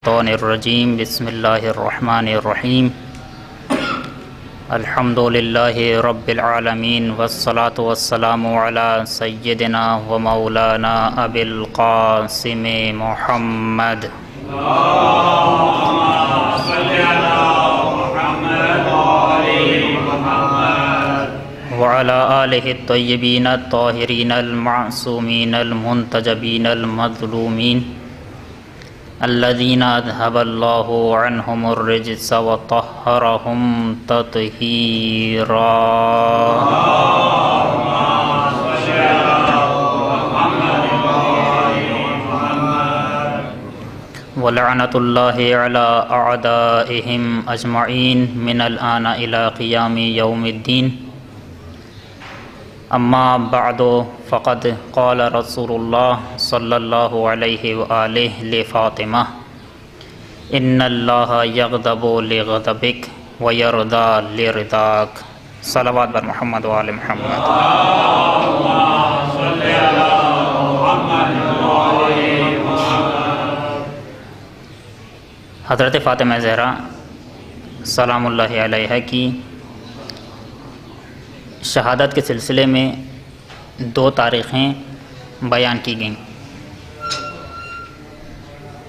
الشیطان الرجیم بسم اللہ الرحمن الرحیم الحمد للہ رب العالمین والصلاة والسلام علی سیدنا و مولانا ابی القاسم محمد وعلى آلہ الطیبین الطاہرین المعصومین المنتجبین المظلومین الذین اذهب اللہ عنہم الرجس وطہرہم تطہیرا ولعنۃ اللہ علی اعدائہم اجمعین من الآن الی قیام یوم الدین اما بعد فقد قال رسول اللہ صلی اللہ علیہ وآلہ لفاطمہ ان اللہ یغضب لغضبک ویرضا لرضاک صلوات بر محمد وآل محمد۔ حضرت فاطمہ زہرا سلام اللہ علیہ کی شہادت کے سلسلے میں دو تاریخیں بیان کی گئیں،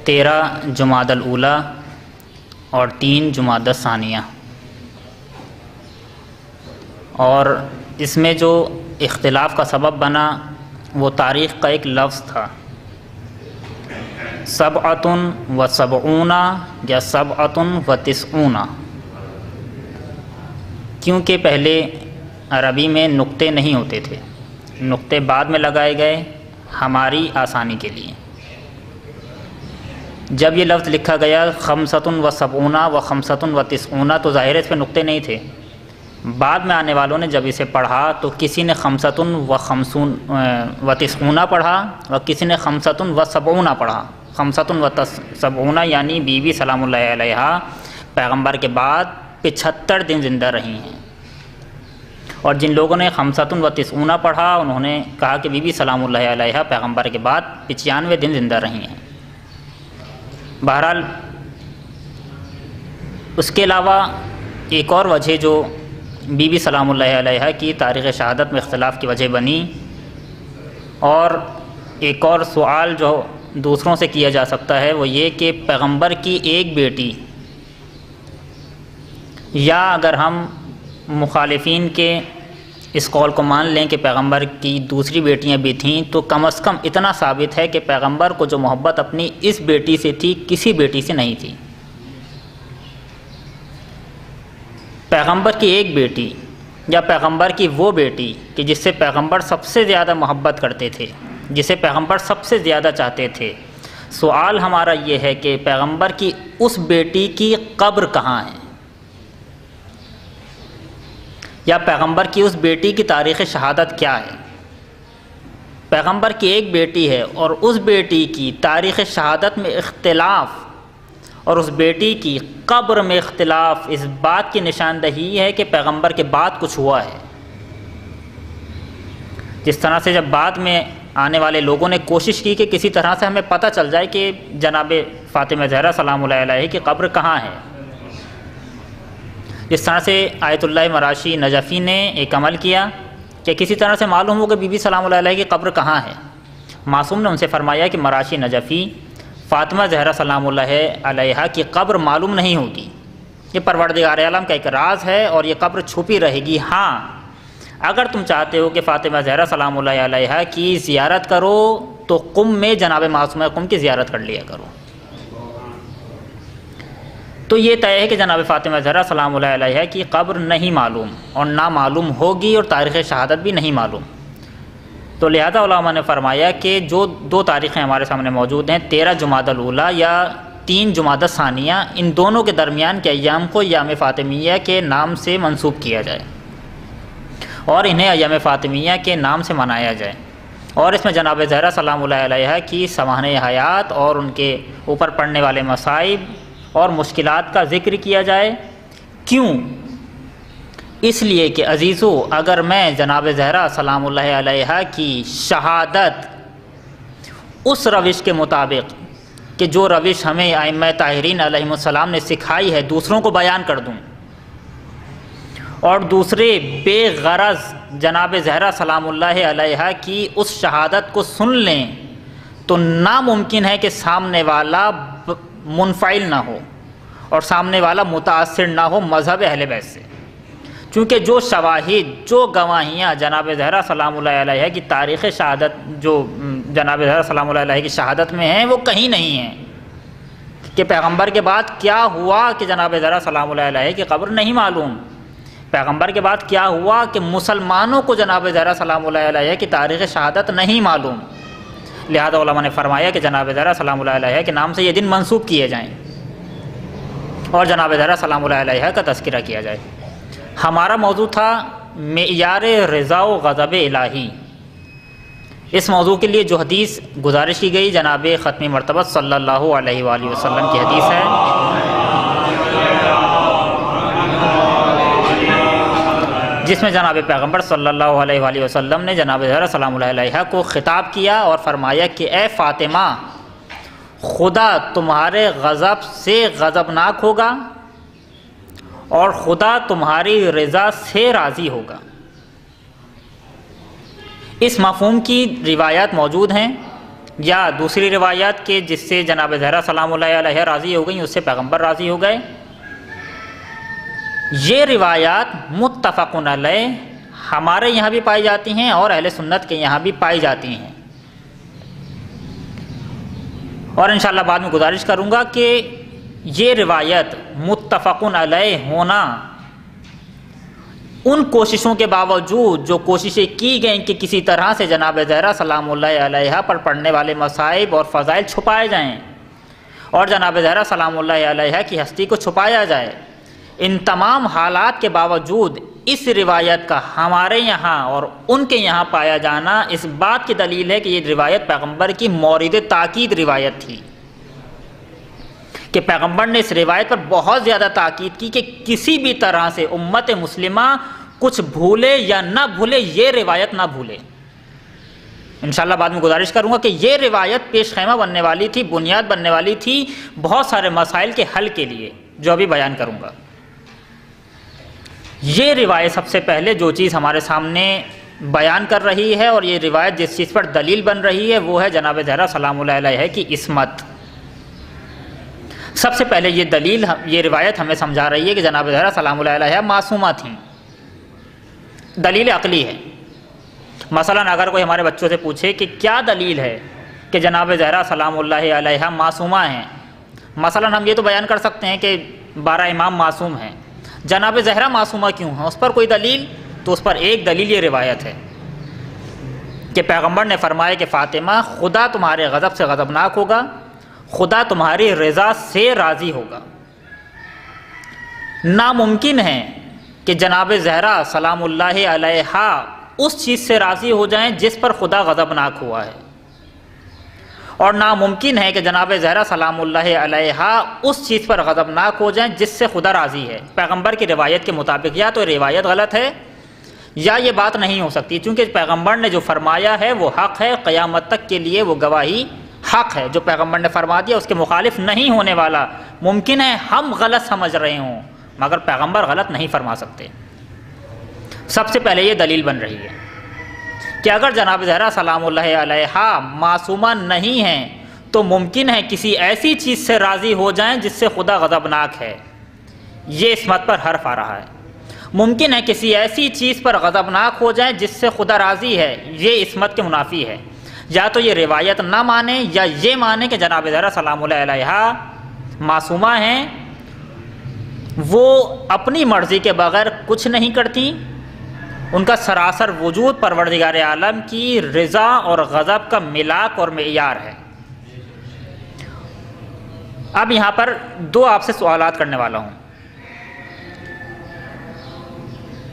13 جمادی الاولیٰ اور 3 جمادی الثانیہ، اور اس میں جو اختلاف کا سبب بنا وہ تاریخ کا ایک لفظ تھا، 77 یا 97 کیونکہ پہلے عربی میں نقطے نہیں ہوتے تھے، نقطے بعد میں لگائے گئے ہماری آسانی کے لیے۔ جب یہ لفظ لکھا گیا 75 و 95 تو ظاہر ہے اس پہ نقطے نہیں تھے، بعد میں آنے والوں نے جب اسے پڑھا تو کسی نے 55 و 90 پڑھا اور کسی نے 75 و 70 پڑھا۔ 75 و 70 یعنی بی بی سلام اللہ علیہا پیغمبر کے بعد 75 دن زندہ رہی ہیں، اور جن لوگوں نے 95 و 90 پڑھا انہوں نے کہا کہ بی بی سلام اللہ علیہا پیغمبر کے بعد 95 دن زندہ رہی ہیں۔ بہرحال اس کے علاوہ ایک اور وجہ جو بی بی سلام اللہ علیہا کی تاریخ شہادت میں اختلاف کی وجہ بنی، اور ایک اور سوال جو دوسروں سے کیا جا سکتا ہے وہ یہ کہ پیغمبر کی ایک بیٹی، یا اگر ہم مخالفین کے اس قول کو مان لیں کہ پیغمبر کی دوسری بیٹیاں بھی تھیں، تو کم از کم اتنا ثابت ہے کہ پیغمبر کو جو محبت اپنی اس بیٹی سے تھی کسی بیٹی سے نہیں تھی۔ پیغمبر کی ایک بیٹی یا پیغمبر کی وہ بیٹی کہ جس سے پیغمبر سب سے زیادہ محبت کرتے تھے، جسے پیغمبر سب سے زیادہ چاہتے تھے، سوال ہمارا یہ ہے کہ پیغمبر کی اس بیٹی کی قبر کہاں ہے، یا پیغمبر کی اس بیٹی کی تاریخ شہادت کیا ہے؟ پیغمبر کی ایک بیٹی ہے اور اس بیٹی کی تاریخ شہادت میں اختلاف اور اس بیٹی کی قبر میں اختلاف اس بات کی نشاندہی ہے کہ پیغمبر کے بعد کچھ ہوا ہے۔ جس طرح سے جب بعد میں آنے والے لوگوں نے کوشش کی کہ کسی طرح سے ہمیں پتہ چل جائے کہ جناب فاطمہ زہرا سلام اللہ علیہ کی قبر کہاں ہے، جس طرح سے آیت اللہ مراشی نجفی نے ایک عمل کیا کہ کسی طرح سے معلوم ہو کہ بی بی سلام اللہ علیہ کی قبر کہاں ہے، معصوم نے ان سے فرمایا کہ مراشی نجفی فاطمہ زہرا سلام اللہ علیہ کی قبر معلوم نہیں ہوگی، یہ پروردگار عالم کا ایک راز ہے اور یہ قبر چھپی رہے گی۔ ہاں اگر تم چاہتے ہو کہ فاطمہ زہرا سلام اللہ علیہ کی زیارت کرو تو قم میں جناب معصومہ قم کی زیارت کر لیا کرو۔ تو یہ طے ہے کہ جناب فاطمہ زہرا سلام اللہ علیہ کی قبر نہیں معلوم اور نہ معلوم ہوگی، اور تاریخ شہادت بھی نہیں معلوم۔ تو لہذا علماء نے فرمایا کہ جو دو تاریخیں ہمارے سامنے موجود ہیں، 13 جمادی الاولیٰ یا 3 جمادی الثانیہ، ان دونوں کے درمیان کے ایام کو ایام فاطمیہ کے نام سے منسوب کیا جائے اور انہیں ایام فاطمیہ کے نام سے منایا جائے، اور اس میں جناب زہرا سلام اللہ علیہ کی سوانح حیات اور ان کے اوپر پڑنے والے مصائب اور مشکلات کا ذکر کیا جائے۔ کیوں؟ اس لیے کہ عزیزو، اگر میں جناب زہرا سلام اللہ علیہ کی شہادت اس روش کے مطابق کہ جو روش ہمیں ائمہ طاہرین علیہم السلام نے سکھائی ہے دوسروں کو بیان کر دوں، اور دوسرے بے غرض جناب زہرا سلام اللہ علیہا کی اس شہادت کو سن لیں تو ناممکن ہے کہ سامنے والا منفعل نہ ہو اور سامنے والا متاثر نہ ہو مذہب اہل بیت سے، چونکہ جو شواہد، جو گواہیاں جناب زہرا سلام اللہ علیہ کی تاریخ شہادت، جو جناب زہرا سلام اللہ علیہ کی شہادت میں ہیں، وہ کہیں نہیں ہیں کہ پیغمبر کے بعد کیا ہوا کہ جناب زہرا سلام اللہ علیہ کی قبر نہیں معلوم، پیغمبر کے بعد کیا ہوا کہ مسلمانوں کو جناب زہرا سلام اللہ علیہ کی تاریخ شہادت نہیں معلوم۔ لہذا علماء نے فرمایا کہ جناب زہرا سلام اللہ علیہ کے نام سے یہ دن منسوب کیے جائیں اور جناب زہرا سلام اللہ علیہ کا تذکرہ کیا جائے۔ ہمارا موضوع تھا معیار رضا و غضب الہی۔ اس موضوع کے لیے جو حدیث گزارش کی گئی جناب ختم مرتبہ صلی اللہ علیہ وآلہ وسلم کی حدیث ہے، جس میں جناب پیغمبر صلی اللہ علیہ وآلہ وسلم نے جناب زہرا سلام اللہ علیہ کو خطاب کیا اور فرمایا کہ اے فاطمہ، خدا تمہارے غضب سے غضبناک ہوگا اور خدا تمہاری رضا سے راضی ہوگا۔ اس مفہوم کی روایات موجود ہیں، یا دوسری روایات کے جس سے جناب زہرا سلام اللہ علیہ راضی ہو گئیں، اس سے پیغمبر راضی ہو گئے۔ یہ روایات متفقن علیہ ہمارے یہاں بھی پائی جاتی ہیں اور اہل سنت کے یہاں بھی پائی جاتی ہیں، اور انشاءاللہ بعد میں گزارش کروں گا کہ یہ روایت متفقن علیہ ہونا ان کوششوں کے باوجود جو کوششیں کی گئیں کہ کسی طرح سے جناب زہرا سلام اللہ علیہ پر پڑھنے والے مصائب اور فضائل چھپائے جائیں اور جناب زہرا سلام اللہ علیہ کی ہستی کو چھپایا جائے، ان تمام حالات کے باوجود اس روایت کا ہمارے یہاں اور ان کے یہاں پایا جانا اس بات کی دلیل ہے کہ یہ روایت پیغمبر کی مورد تاکید روایت تھی، کہ پیغمبر نے اس روایت پر بہت زیادہ تاکید کی کہ کسی بھی طرح سے امت مسلمہ کچھ بھولے یا نہ بھولے، یہ روایت نہ بھولے۔ انشاءاللہ بعد میں گزارش کروں گا کہ یہ روایت پیش خیمہ بننے والی تھی، بنیاد بننے والی تھی بہت سارے مسائل کے حل کے لیے جو ابھی بیان کروں گا۔ یہ روایت سب سے پہلے جو چیز ہمارے سامنے بیان کر رہی ہے اور یہ روایت جس چیز پر دلیل بن رہی ہے وہ ہے جناب زہرا سلام اللہ علیہ کی عصمت۔ سب سے پہلے یہ دلیل، یہ روایت ہمیں سمجھا رہی ہے کہ جناب زہرا سلام اللہ علیہ معصومہ تھیں، دلیل عقلی ہے۔ مثلا اگر کوئی ہمارے بچوں سے پوچھے کہ کیا دلیل ہے کہ جناب زہرا سلام اللہ علیہ معصومہ ہیں، مثلا ہم یہ تو بیان کر سکتے ہیں کہ 12 امام معصوم ہیں، جناب زہرا معصومہ کیوں ہیں، اس پر کوئی دلیل؟ تو اس پر ایک دلیل یہ روایت ہے کہ پیغمبر نے فرمایا کہ فاطمہ، خدا تمہارے غضب سے غضبناک ہوگا، خدا تمہاری رضا سے راضی ہوگا۔ ناممکن ہے کہ جناب زہرا سلام اللہ علیہ اس چیز سے راضی ہو جائیں جس پر خدا غضبناک ہوا ہے، اور ناممکن ہے کہ جناب زہرا سلام اللہ علیہ اس چیز پر غضبناک ہو جائیں جس سے خدا راضی ہے۔ پیغمبر کی روایت کے مطابق یا تو روایت غلط ہے یا یہ بات نہیں ہو سکتی، چونکہ پیغمبر نے جو فرمایا ہے وہ حق ہے، قیامت تک کے لیے وہ گواہی حق ہے۔ جو پیغمبر نے فرما دیا اس کے مخالف نہیں ہونے والا۔ ممکن ہے ہم غلط سمجھ رہے ہوں مگر پیغمبر غلط نہیں فرما سکتے۔ سب سے پہلے یہ دلیل بن رہی ہے کہ اگر جناب زہرا سلام اللہ علیہ معصومہ نہیں ہیں تو ممکن ہے کسی ایسی چیز سے راضی ہو جائیں جس سے خدا غضبناک ہے، یہ عصمت پر حرف آ رہا ہے۔ ممکن ہے کسی ایسی چیز پر غضبناک ہو جائیں جس سے خدا راضی ہے، یہ عصمت کے منافی ہے۔ یا تو یہ روایت نہ مانے یا یہ مانے کہ جناب زہرا سلام اللہ علیہ معصومہ ہیں، وہ اپنی مرضی کے بغیر کچھ نہیں کرتی، ان کا سراسر وجود پروردگار عالم کی رضا اور غضب کا ملاک اور معیار ہے۔ اب یہاں پر دو آپ سے سوالات کرنے والا ہوں۔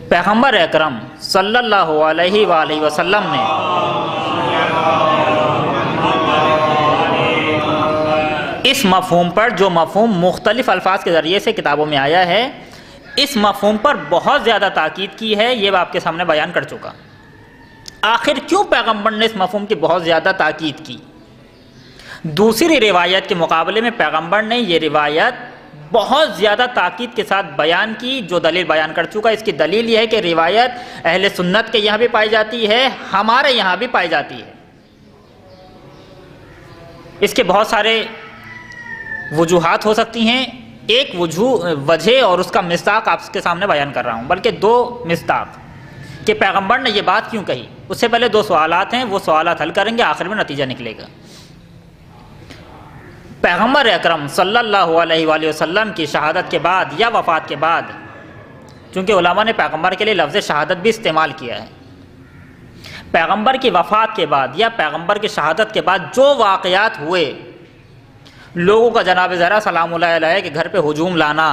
پیغمبر اکرم صلی اللہ علیہ وآلہ وسلم نے اس مفہوم پر، جو مفہوم مختلف الفاظ کے ذریعے سے کتابوں میں آیا ہے، اس مفہوم پر بہت زیادہ تاکید کی ہے، یہ آپ کے سامنے بیان کر چکا۔ آخر کیوں پیغمبر نے اس مفہوم کی بہت زیادہ تاکید کی؟ دوسری روایت کے مقابلے میں پیغمبر نے یہ روایت بہت زیادہ تاکید کے ساتھ بیان کی جو دلیل بیان کر چکا. اس کی دلیل یہ ہے کہ روایت اہل سنت کے یہاں بھی پائی جاتی ہے، ہمارے یہاں بھی پائی جاتی ہے. اس کے بہت سارے وجوہات ہو سکتی ہیں. ایک وجہ اور اس کا مصداق آپ کے سامنے بیان کر رہا ہوں، بلکہ دو مصداق کہ پیغمبر نے یہ بات کیوں کہی. اس سے پہلے دو سوالات ہیں، وہ سوالات حل کریں گے، آخر میں نتیجہ نکلے گا. پیغمبر اکرم صلی اللہ علیہ وآلہ وسلم کی شہادت کے بعد یا وفات کے بعد، چونکہ علماء نے پیغمبر کے لیے لفظ شہادت بھی استعمال کیا ہے، پیغمبر کی وفات کے بعد یا پیغمبر کی شہادت کے بعد جو واقعات ہوئے، لوگوں کا جناب زہرا سلام اللہ علیہ کے گھر پہ ہجوم لانا،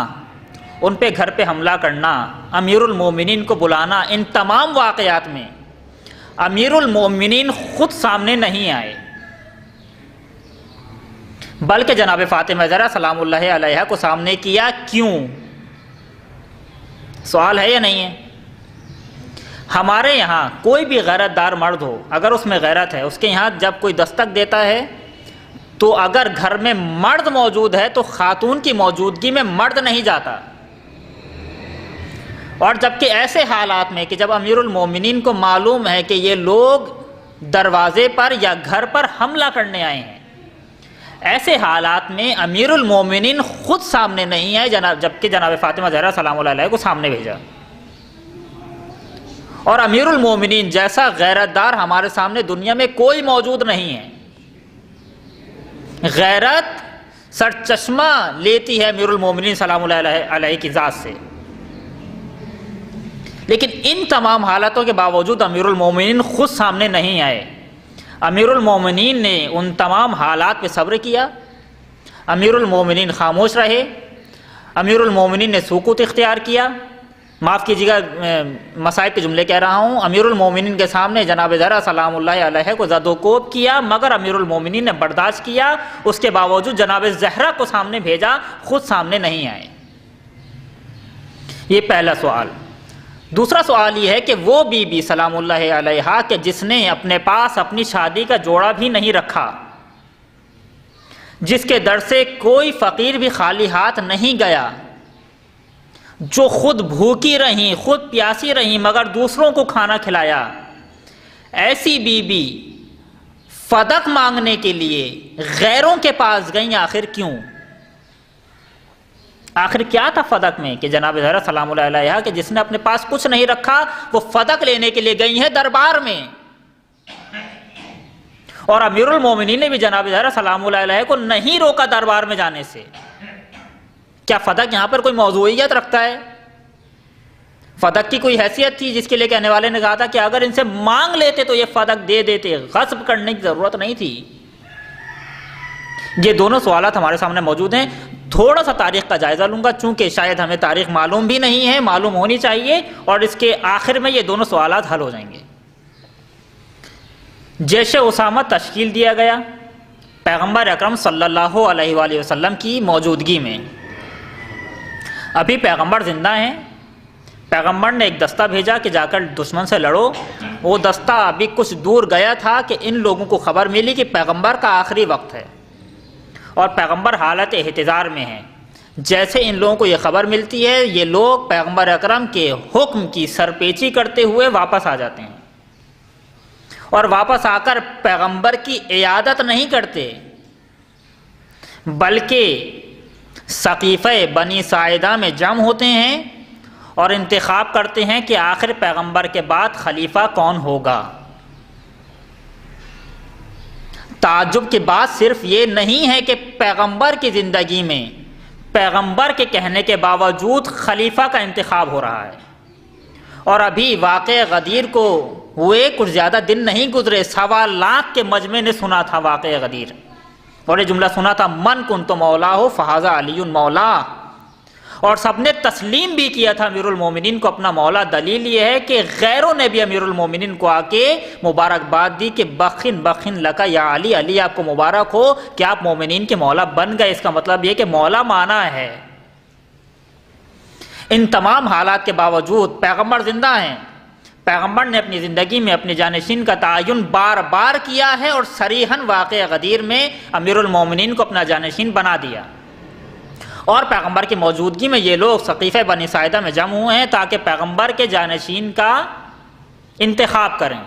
ان پہ گھر پہ حملہ کرنا، امیر المومنین کو بلانا، ان تمام واقعات میں امیر المومنین خود سامنے نہیں آئے، بلکہ جناب فاطمہ زہرا سلام اللہ علیہ کو سامنے کیا. کیوں؟ سوال ہے یا نہیں ہے؟ ہمارے یہاں کوئی بھی غیرت دار مرد ہو، اگر اس میں غیرت ہے، اس کے یہاں جب کوئی دستک دیتا ہے تو اگر گھر میں مرد موجود ہے تو خاتون کی موجودگی میں مرد نہیں جاتا. اور جبکہ ایسے حالات میں کہ جب امیر المومنین کو معلوم ہے کہ یہ لوگ دروازے پر یا گھر پر حملہ کرنے آئے ہیں، ایسے حالات میں امیر المومنین خود سامنے نہیں آئے، جبکہ جناب فاطمہ زہرا سلام اللہ علیہ کو سامنے بھیجا. اور امیر المومنین جیسا غیرت دار ہمارے سامنے دنیا میں کوئی موجود نہیں ہے. غیرت سر چشمہ لیتی ہے امیر المومنین سلام اللہ علیہ کی ذات سے، لیکن ان تمام حالتوں کے باوجود امیر المومنین خود سامنے نہیں آئے. امیر المومنین نے ان تمام حالات پہ صبر کیا، امیر المومنین خاموش رہے، امیر المومنین نے سکوت اختیار کیا. معاف کیجیے گا مصائب کے جملے کہہ رہا ہوں. امیر المومنین کے سامنے جناب زہرا سلام اللہ علیہ کو زد و کوب کیا، مگر امیر المومنین نے برداشت کیا. اس کے باوجود جناب زہرا کو سامنے بھیجا، خود سامنے نہیں آئے. یہ پہلا سوال. دوسرا سوال یہ ہے کہ وہ بی بی سلام اللہ علیہ کہ جس نے اپنے پاس اپنی شادی کا جوڑا بھی نہیں رکھا، جس کے در سے کوئی فقیر بھی خالی ہاتھ نہیں گیا، جو خود بھوکی رہیں، خود پیاسی رہیں مگر دوسروں کو کھانا کھلایا، ایسی بی بی فدق مانگنے کے لیے غیروں کے پاس گئیں. آخر کیوں؟ آخر کیا تھا فدق میں کہ جناب زہرا سلام اللہ علیہ کہ جس نے اپنے پاس کچھ نہیں رکھا وہ فدق لینے کے لیے گئی ہیں دربار میں. اور امیر المومنین نے بھی جناب زہرا سلام اللہ علیہ کو نہیں روکا دربار میں جانے سے. کیا فدق یہاں پر کوئی موضوعیت رکھتا ہے؟ فدق کی کوئی حیثیت تھی جس کے لیے کہنے والے نے کہا تھا کہ اگر ان سے مانگ لیتے تو یہ فدق دے دیتے، غصب کرنے کی ضرورت نہیں تھی. یہ دونوں سوالات ہمارے سامنے موجود ہیں. تھوڑا سا تاریخ کا جائزہ لوں گا چونکہ شاید ہمیں تاریخ معلوم بھی نہیں ہے، معلوم ہونی چاہیے، اور اس کے آخر میں یہ دونوں سوالات حل ہو جائیں گے. جیش اسامہ تشکیل دیا گیا پیغمبر اکرم صلی اللہ علیہ وآلہ وسلم کی موجودگی میں. ابھی پیغمبر زندہ ہیں. پیغمبر نے ایک دستہ بھیجا کہ جا کر دشمن سے لڑو. وہ دستہ ابھی کچھ دور گیا تھا کہ ان لوگوں کو خبر ملی کہ پیغمبر کا آخری وقت ہے اور پیغمبر حالت احتضار میں ہیں. جیسے ان لوگوں کو یہ خبر ملتی ہے، یہ لوگ پیغمبر اکرم کے حکم کی سرپیچی کرتے ہوئے واپس آ جاتے ہیں، اور واپس آ کر پیغمبر کی عیادت نہیں کرتے بلکہ سقیفہ بنی ساعدہ میں جمع ہوتے ہیں اور انتخاب کرتے ہیں کہ آخر پیغمبر کے بعد خلیفہ کون ہوگا. تعجب کی بات صرف یہ نہیں ہے کہ پیغمبر کی زندگی میں پیغمبر کے کہنے کے باوجود خلیفہ کا انتخاب ہو رہا ہے، اور ابھی واقعہ غدیر کو ہوئے کچھ زیادہ دن نہیں گزرے، 1.25 لاکھ کے مجمع نے سنا تھا واقعہ غدیر، اور یہ جملہ سنا تھا من کنت مولا ہو فہذا علی مولا، اور سب نے تسلیم بھی کیا تھا امیر المومنین کو اپنا مولا. دلیل یہ ہے کہ غیروں نے بھی امیر المومنین کو آ کے مبارکباد دی کہ بخن بخن لکا یا علی، علی آپ کو مبارک ہو کہ آپ مومنین کے مولا بن گئے. اس کا مطلب یہ کہ مولا مانا ہے. ان تمام حالات کے باوجود پیغمبر زندہ ہیں، پیغمبر نے اپنی زندگی میں اپنے جانشین کا تعین بار بار کیا ہے اور صریحاً واقعہ غدیر میں امیر المومنین کو اپنا جانشین بنا دیا، اور پیغمبر کی موجودگی میں یہ لوگ ثقیفہ بنی ساعدہ میں جمع ہوئے ہیں تاکہ پیغمبر کے جانشین کا انتخاب کریں۔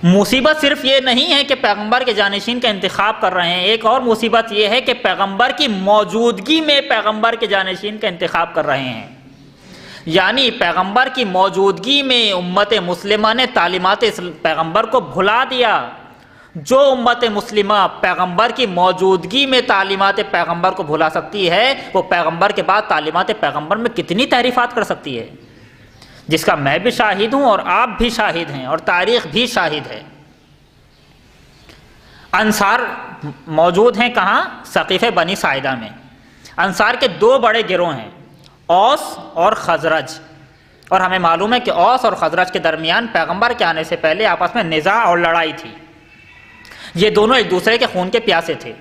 مصیبت صرف یہ نہیں ہے کہ پیغمبر کے جانشین کا انتخاب کر رہے ہیں، ایک اور مصیبت یہ ہے کہ پیغمبر کی موجودگی میں پیغمبر کے جانشین کا انتخاب کر رہے ہیں، یعنی پیغمبر کی موجودگی میں امت مسلمہ نے تعلیمات پیغمبر کو بھلا دیا۔ جو امت مسلمہ پیغمبر کی موجودگی میں تعلیمات پیغمبر کو بھلا سکتی ہے، وہ پیغمبر کے بعد تعلیمات پیغمبر میں کتنی تحریفات کر سکتی ہے، جس کا میں بھی شاہد ہوں اور آپ بھی شاہد ہیں اور تاریخ بھی شاہد ہے۔ انصار موجود ہیں کہاں؟ ثقیفہ بنی ساعدہ میں۔ انصار کے دو بڑے گروہ ہیں، اوس اور خزرج، اور ہمیں معلوم ہے کہ اوس اور خزرج کے درمیان پیغمبر کے آنے سے پہلے آپس میں نزاع اور لڑائی تھی۔ یہ دونوں ایک دوسرے کے خون کے پیاسے تھے۔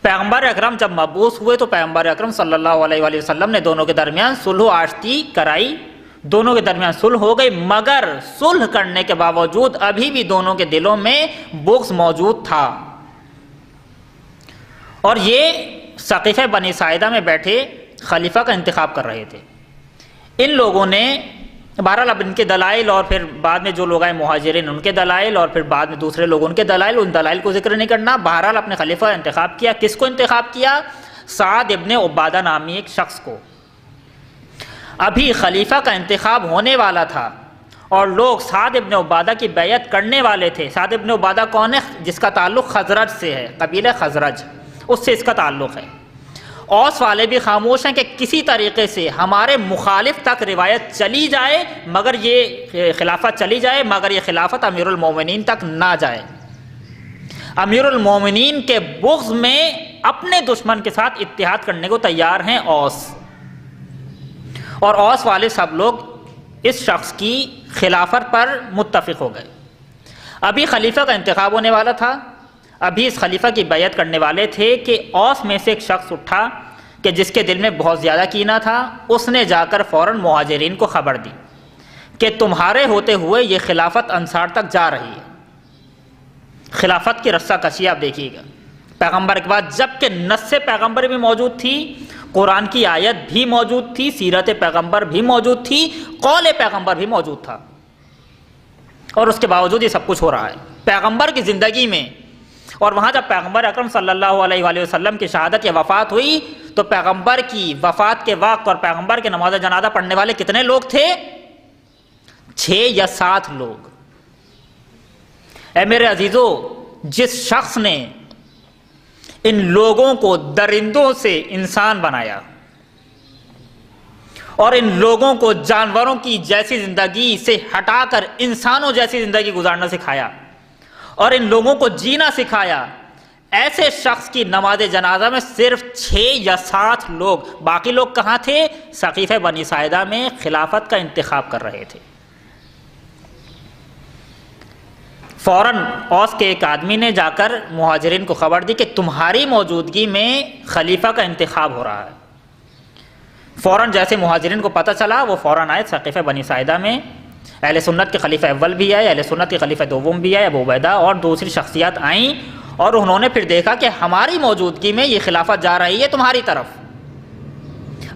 پیغمبر اکرم جب مبعوث ہوئے تو پیغمبر اکرم صلی اللہ علیہ وآلہ وسلم نے دونوں کے درمیان صلح و آشتی کرائی، دونوں کے درمیان صلح ہو گئی، مگر صلح کرنے کے باوجود ابھی بھی دونوں کے دلوں میں بغض موجود تھا، اور یہ ثقیفہ بنی ساعدہ میں بیٹھے خلیفہ کا انتخاب کر رہے تھے۔ ان لوگوں نے بہرحال اب ان کے دلائل اور پھر بعد میں جو لوگ آئے مہاجرین ان کے دلائل اور پھر بعد میں دوسرے لوگ ان کے دلائل، ان دلائل کو ذکر نہیں کرنا، بہرحال اپنے خلیفہ کا انتخاب کیا۔ کس کو انتخاب کیا؟ سعد ابن عبادہ نامی ایک شخص کو۔ ابھی خلیفہ کا انتخاب ہونے والا تھا اور لوگ سعد ابن عبادہ کی بیعت کرنے والے تھے۔ سعد ابن عبادہ کون ہے؟ جس کا تعلق خزرج سے ہے، قبیلہ خزرج، اس سے اس کا تعلق ہے۔ اوس والے بھی خاموش ہیں کہ کسی طریقے سے ہمارے مخالف تک روایت چلی جائے، مگر یہ خلافت چلی جائے، مگر یہ خلافت امیر المومنین تک نہ جائے۔ امیر المومنین کے بغض میں اپنے دشمن کے ساتھ اتحاد کرنے کو تیار ہیں اوس، اور اوس والے سب لوگ اس شخص کی خلافت پر متفق ہو گئے۔ ابھی خلیفہ کا انتخاب ہونے والا تھا، ابھی اس خلیفہ کی بیعت کرنے والے تھے کہ اوس میں سے ایک شخص اٹھا کہ جس کے دل میں بہت زیادہ کینہ تھا، اس نے جا کر فوراً مہاجرین کو خبر دی کہ تمہارے ہوتے ہوئے یہ خلافت انصار تک جا رہی ہے۔ خلافت کی رسہ کشی آپ دیکھیے گا پیغمبر کے بعد، جبکہ نص پیغمبر بھی موجود تھی، قرآن کی آیت بھی موجود تھی، سیرت پیغمبر بھی موجود تھی، قول پیغمبر بھی موجود تھا، اور اس کے باوجود یہ سب کچھ ہو رہا ہے پیغمبر کی زندگی میں۔ اور وہاں جب پیغمبر اکرم صلی اللہ علیہ وآلہ وسلم کی شہادت یا وفات ہوئی تو پیغمبر کی وفات کے وقت اور پیغمبر کے نماز جنازہ پڑھنے والے کتنے لوگ تھے؟ 6 یا 7 لوگ۔ اے میرے عزیزو، جس شخص نے ان لوگوں کو درندوں سے انسان بنایا اور ان لوگوں کو جانوروں کی جیسی زندگی سے ہٹا کر انسانوں جیسی زندگی گزارنا سکھایا اور ان لوگوں کو جینا سکھایا، ایسے شخص کی نماز جنازہ میں صرف 6 یا 7 لوگ، باقی لوگ کہاں تھے؟ ثقیفہ بنی ساعدہ میں خلافت کا انتخاب کر رہے تھے۔ فوراً اوس کے ایک آدمی نے جا کر مہاجرین کو خبر دی کہ تمہاری موجودگی میں خلیفہ کا انتخاب ہو رہا ہے۔ فوراً جیسے مہاجرین کو پتہ چلا وہ فوراً آئے ثقیفہ بنی ساعدہ میں۔ اہل سنت کے خلیفہ اول بھی آئے، اہل سنت کے خلیفہ دوم بھی آئے، ابو عبیدہ اور دوسری شخصیات آئیں، اور انہوں نے پھر دیکھا کہ ہماری موجودگی میں یہ خلافت جا رہی ہے تمہاری طرف۔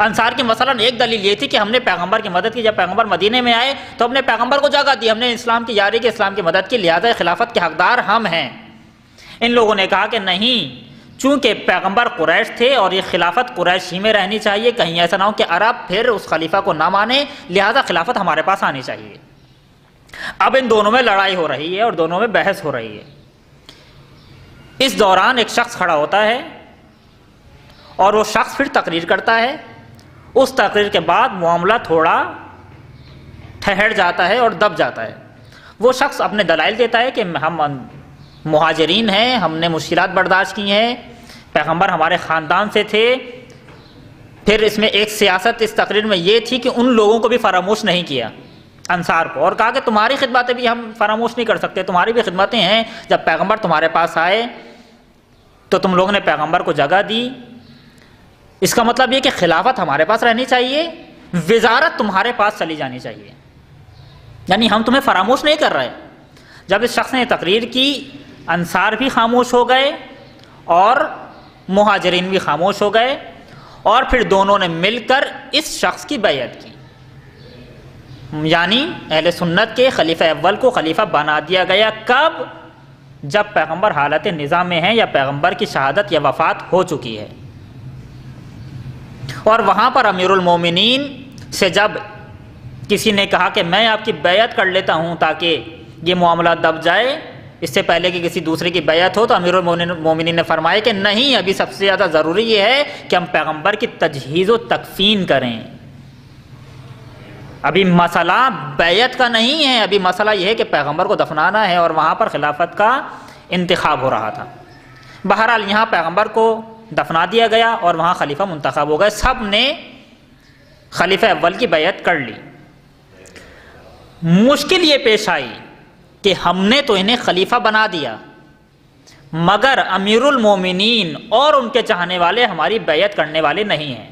انصار کی مثلاً ایک دلیل یہ تھی کہ ہم نے پیغمبر کی مدد کی، جب پیغمبر مدینے میں آئے تو ہم نے پیغمبر کو جگہ دی، ہم نے اسلام کی یاری کی، اسلام کی مدد کی، لہذا خلافت کے حقدار ہم ہیں۔ ان لوگوں نے کہا کہ نہیں، چونکہ پیغمبر قریش تھے اور یہ خلافت قریش ہی میں رہنی چاہیے، کہیں ایسا نہ ہو کہ عرب پھر اس خلیفہ کو نہ مانے، لہذا خلافت ہمارے پاس آنی چاہیے۔ اب ان دونوں میں لڑائی ہو رہی ہے اور دونوں میں بحث ہو رہی ہے۔ اس دوران ایک شخص کھڑا ہوتا ہے اور وہ شخص پھر تقریر کرتا ہے۔ اس تقریر کے بعد معاملہ تھوڑا ٹھہر جاتا ہے اور دب جاتا ہے۔ وہ شخص اپنے دلائل دیتا ہے کہ ہم مہاجرین ہیں، ہم نے مشکلات برداشت کی ہیں، پیغمبر ہمارے خاندان سے تھے۔ پھر اس میں ایک سیاست اس تقریر میں یہ تھی کہ ان لوگوں کو بھی فراموش نہیں کیا، انصار کو، اور کہا کہ تمہاری خدمتیں بھی ہم فراموش نہیں کر سکتے، تمہاری بھی خدمتیں ہیں۔ جب پیغمبر تمہارے پاس آئے تو تم لوگوں نے پیغمبر کو جگہ دی، اس کا مطلب یہ کہ خلافت ہمارے پاس رہنی چاہیے، وزارت تمہارے پاس چلی جانی چاہیے، یعنی ہم تمہیں فراموش نہیں کر رہے۔ جب اس شخص نے تقریر کی، انصار بھی خاموش ہو گئے اور مہاجرین بھی خاموش ہو گئے، اور پھر دونوں نے مل کر اس شخص کی بیعت کی، یعنی اہل سنت کے خلیفہ اول کو خلیفہ بنا دیا گیا۔ کب؟ جب پیغمبر حالت نظام میں ہیں یا پیغمبر کی شہادت یا وفات ہو چکی ہے۔ اور وہاں پر امیر المومنین سے جب کسی نے کہا کہ میں آپ کی بیعت کر لیتا ہوں تاکہ یہ معاملہ دب جائے، اس سے پہلے کہ کسی دوسرے کی بیعت ہو، تو امیر المومنین نے فرمایا کہ نہیں، ابھی سب سے زیادہ ضروری یہ ہے کہ ہم پیغمبر کی تجہیز و تکفین کریں۔ ابھی مسئلہ بیعت کا نہیں ہے، ابھی مسئلہ یہ ہے کہ پیغمبر کو دفنانا ہے، اور وہاں پر خلافت کا انتخاب ہو رہا تھا۔ بہرحال یہاں پیغمبر کو دفنا دیا گیا اور وہاں خلیفہ منتخب ہو گئے، سب نے خلیفہ اول کی بیعت کر لی۔ مشکل یہ پیش آئی کہ ہم نے تو انہیں خلیفہ بنا دیا، مگر امیر المومنین اور ان کے چاہنے والے ہماری بیعت کرنے والے نہیں ہیں،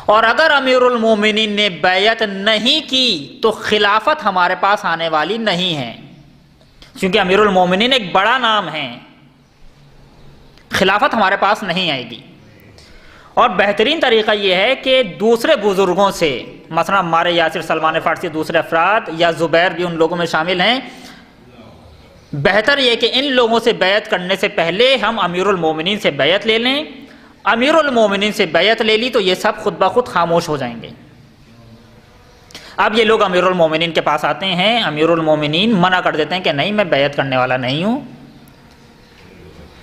اور اگر امیر المومنین نے بیعت نہیں کی تو خلافت ہمارے پاس آنے والی نہیں ہے، کیونکہ امیر المومنین ایک بڑا نام ہے، خلافت ہمارے پاس نہیں آئے گی۔ اور بہترین طریقہ یہ ہے کہ دوسرے بزرگوں سے، مثلا عمار یاسر، سلمان فارسی، دوسرے افراد، یا زبیر بھی ان لوگوں میں شامل ہیں، بہتر یہ کہ ان لوگوں سے بیعت کرنے سے پہلے ہم امیر المومنین سے بیعت لے لیں۔ امیر المومنین سے بیعت لے لی تو یہ سب خود بخود خاموش ہو جائیں گے۔ اب یہ لوگ امیر المومنین کے پاس آتے ہیں، امیر المومنین منع کر دیتے ہیں کہ نہیں، میں بیعت کرنے والا نہیں ہوں۔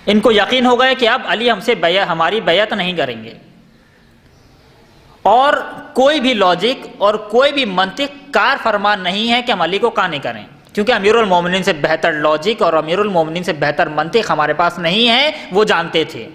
ان کو یقین ہو گیا کہ اب علی ہم سے ہماری بیعت نہیں کریں گے، اور کوئی بھی لاجک اور کوئی بھی منطق کار فرمان نہیں ہے کہ ہم علی کو قانع کریں، کیونکہ امیر المومنین سے بہتر لاجک اور امیر المومنین سے بہتر منطق ہمارے پاس نہیں ہے، وہ جانتے تھے۔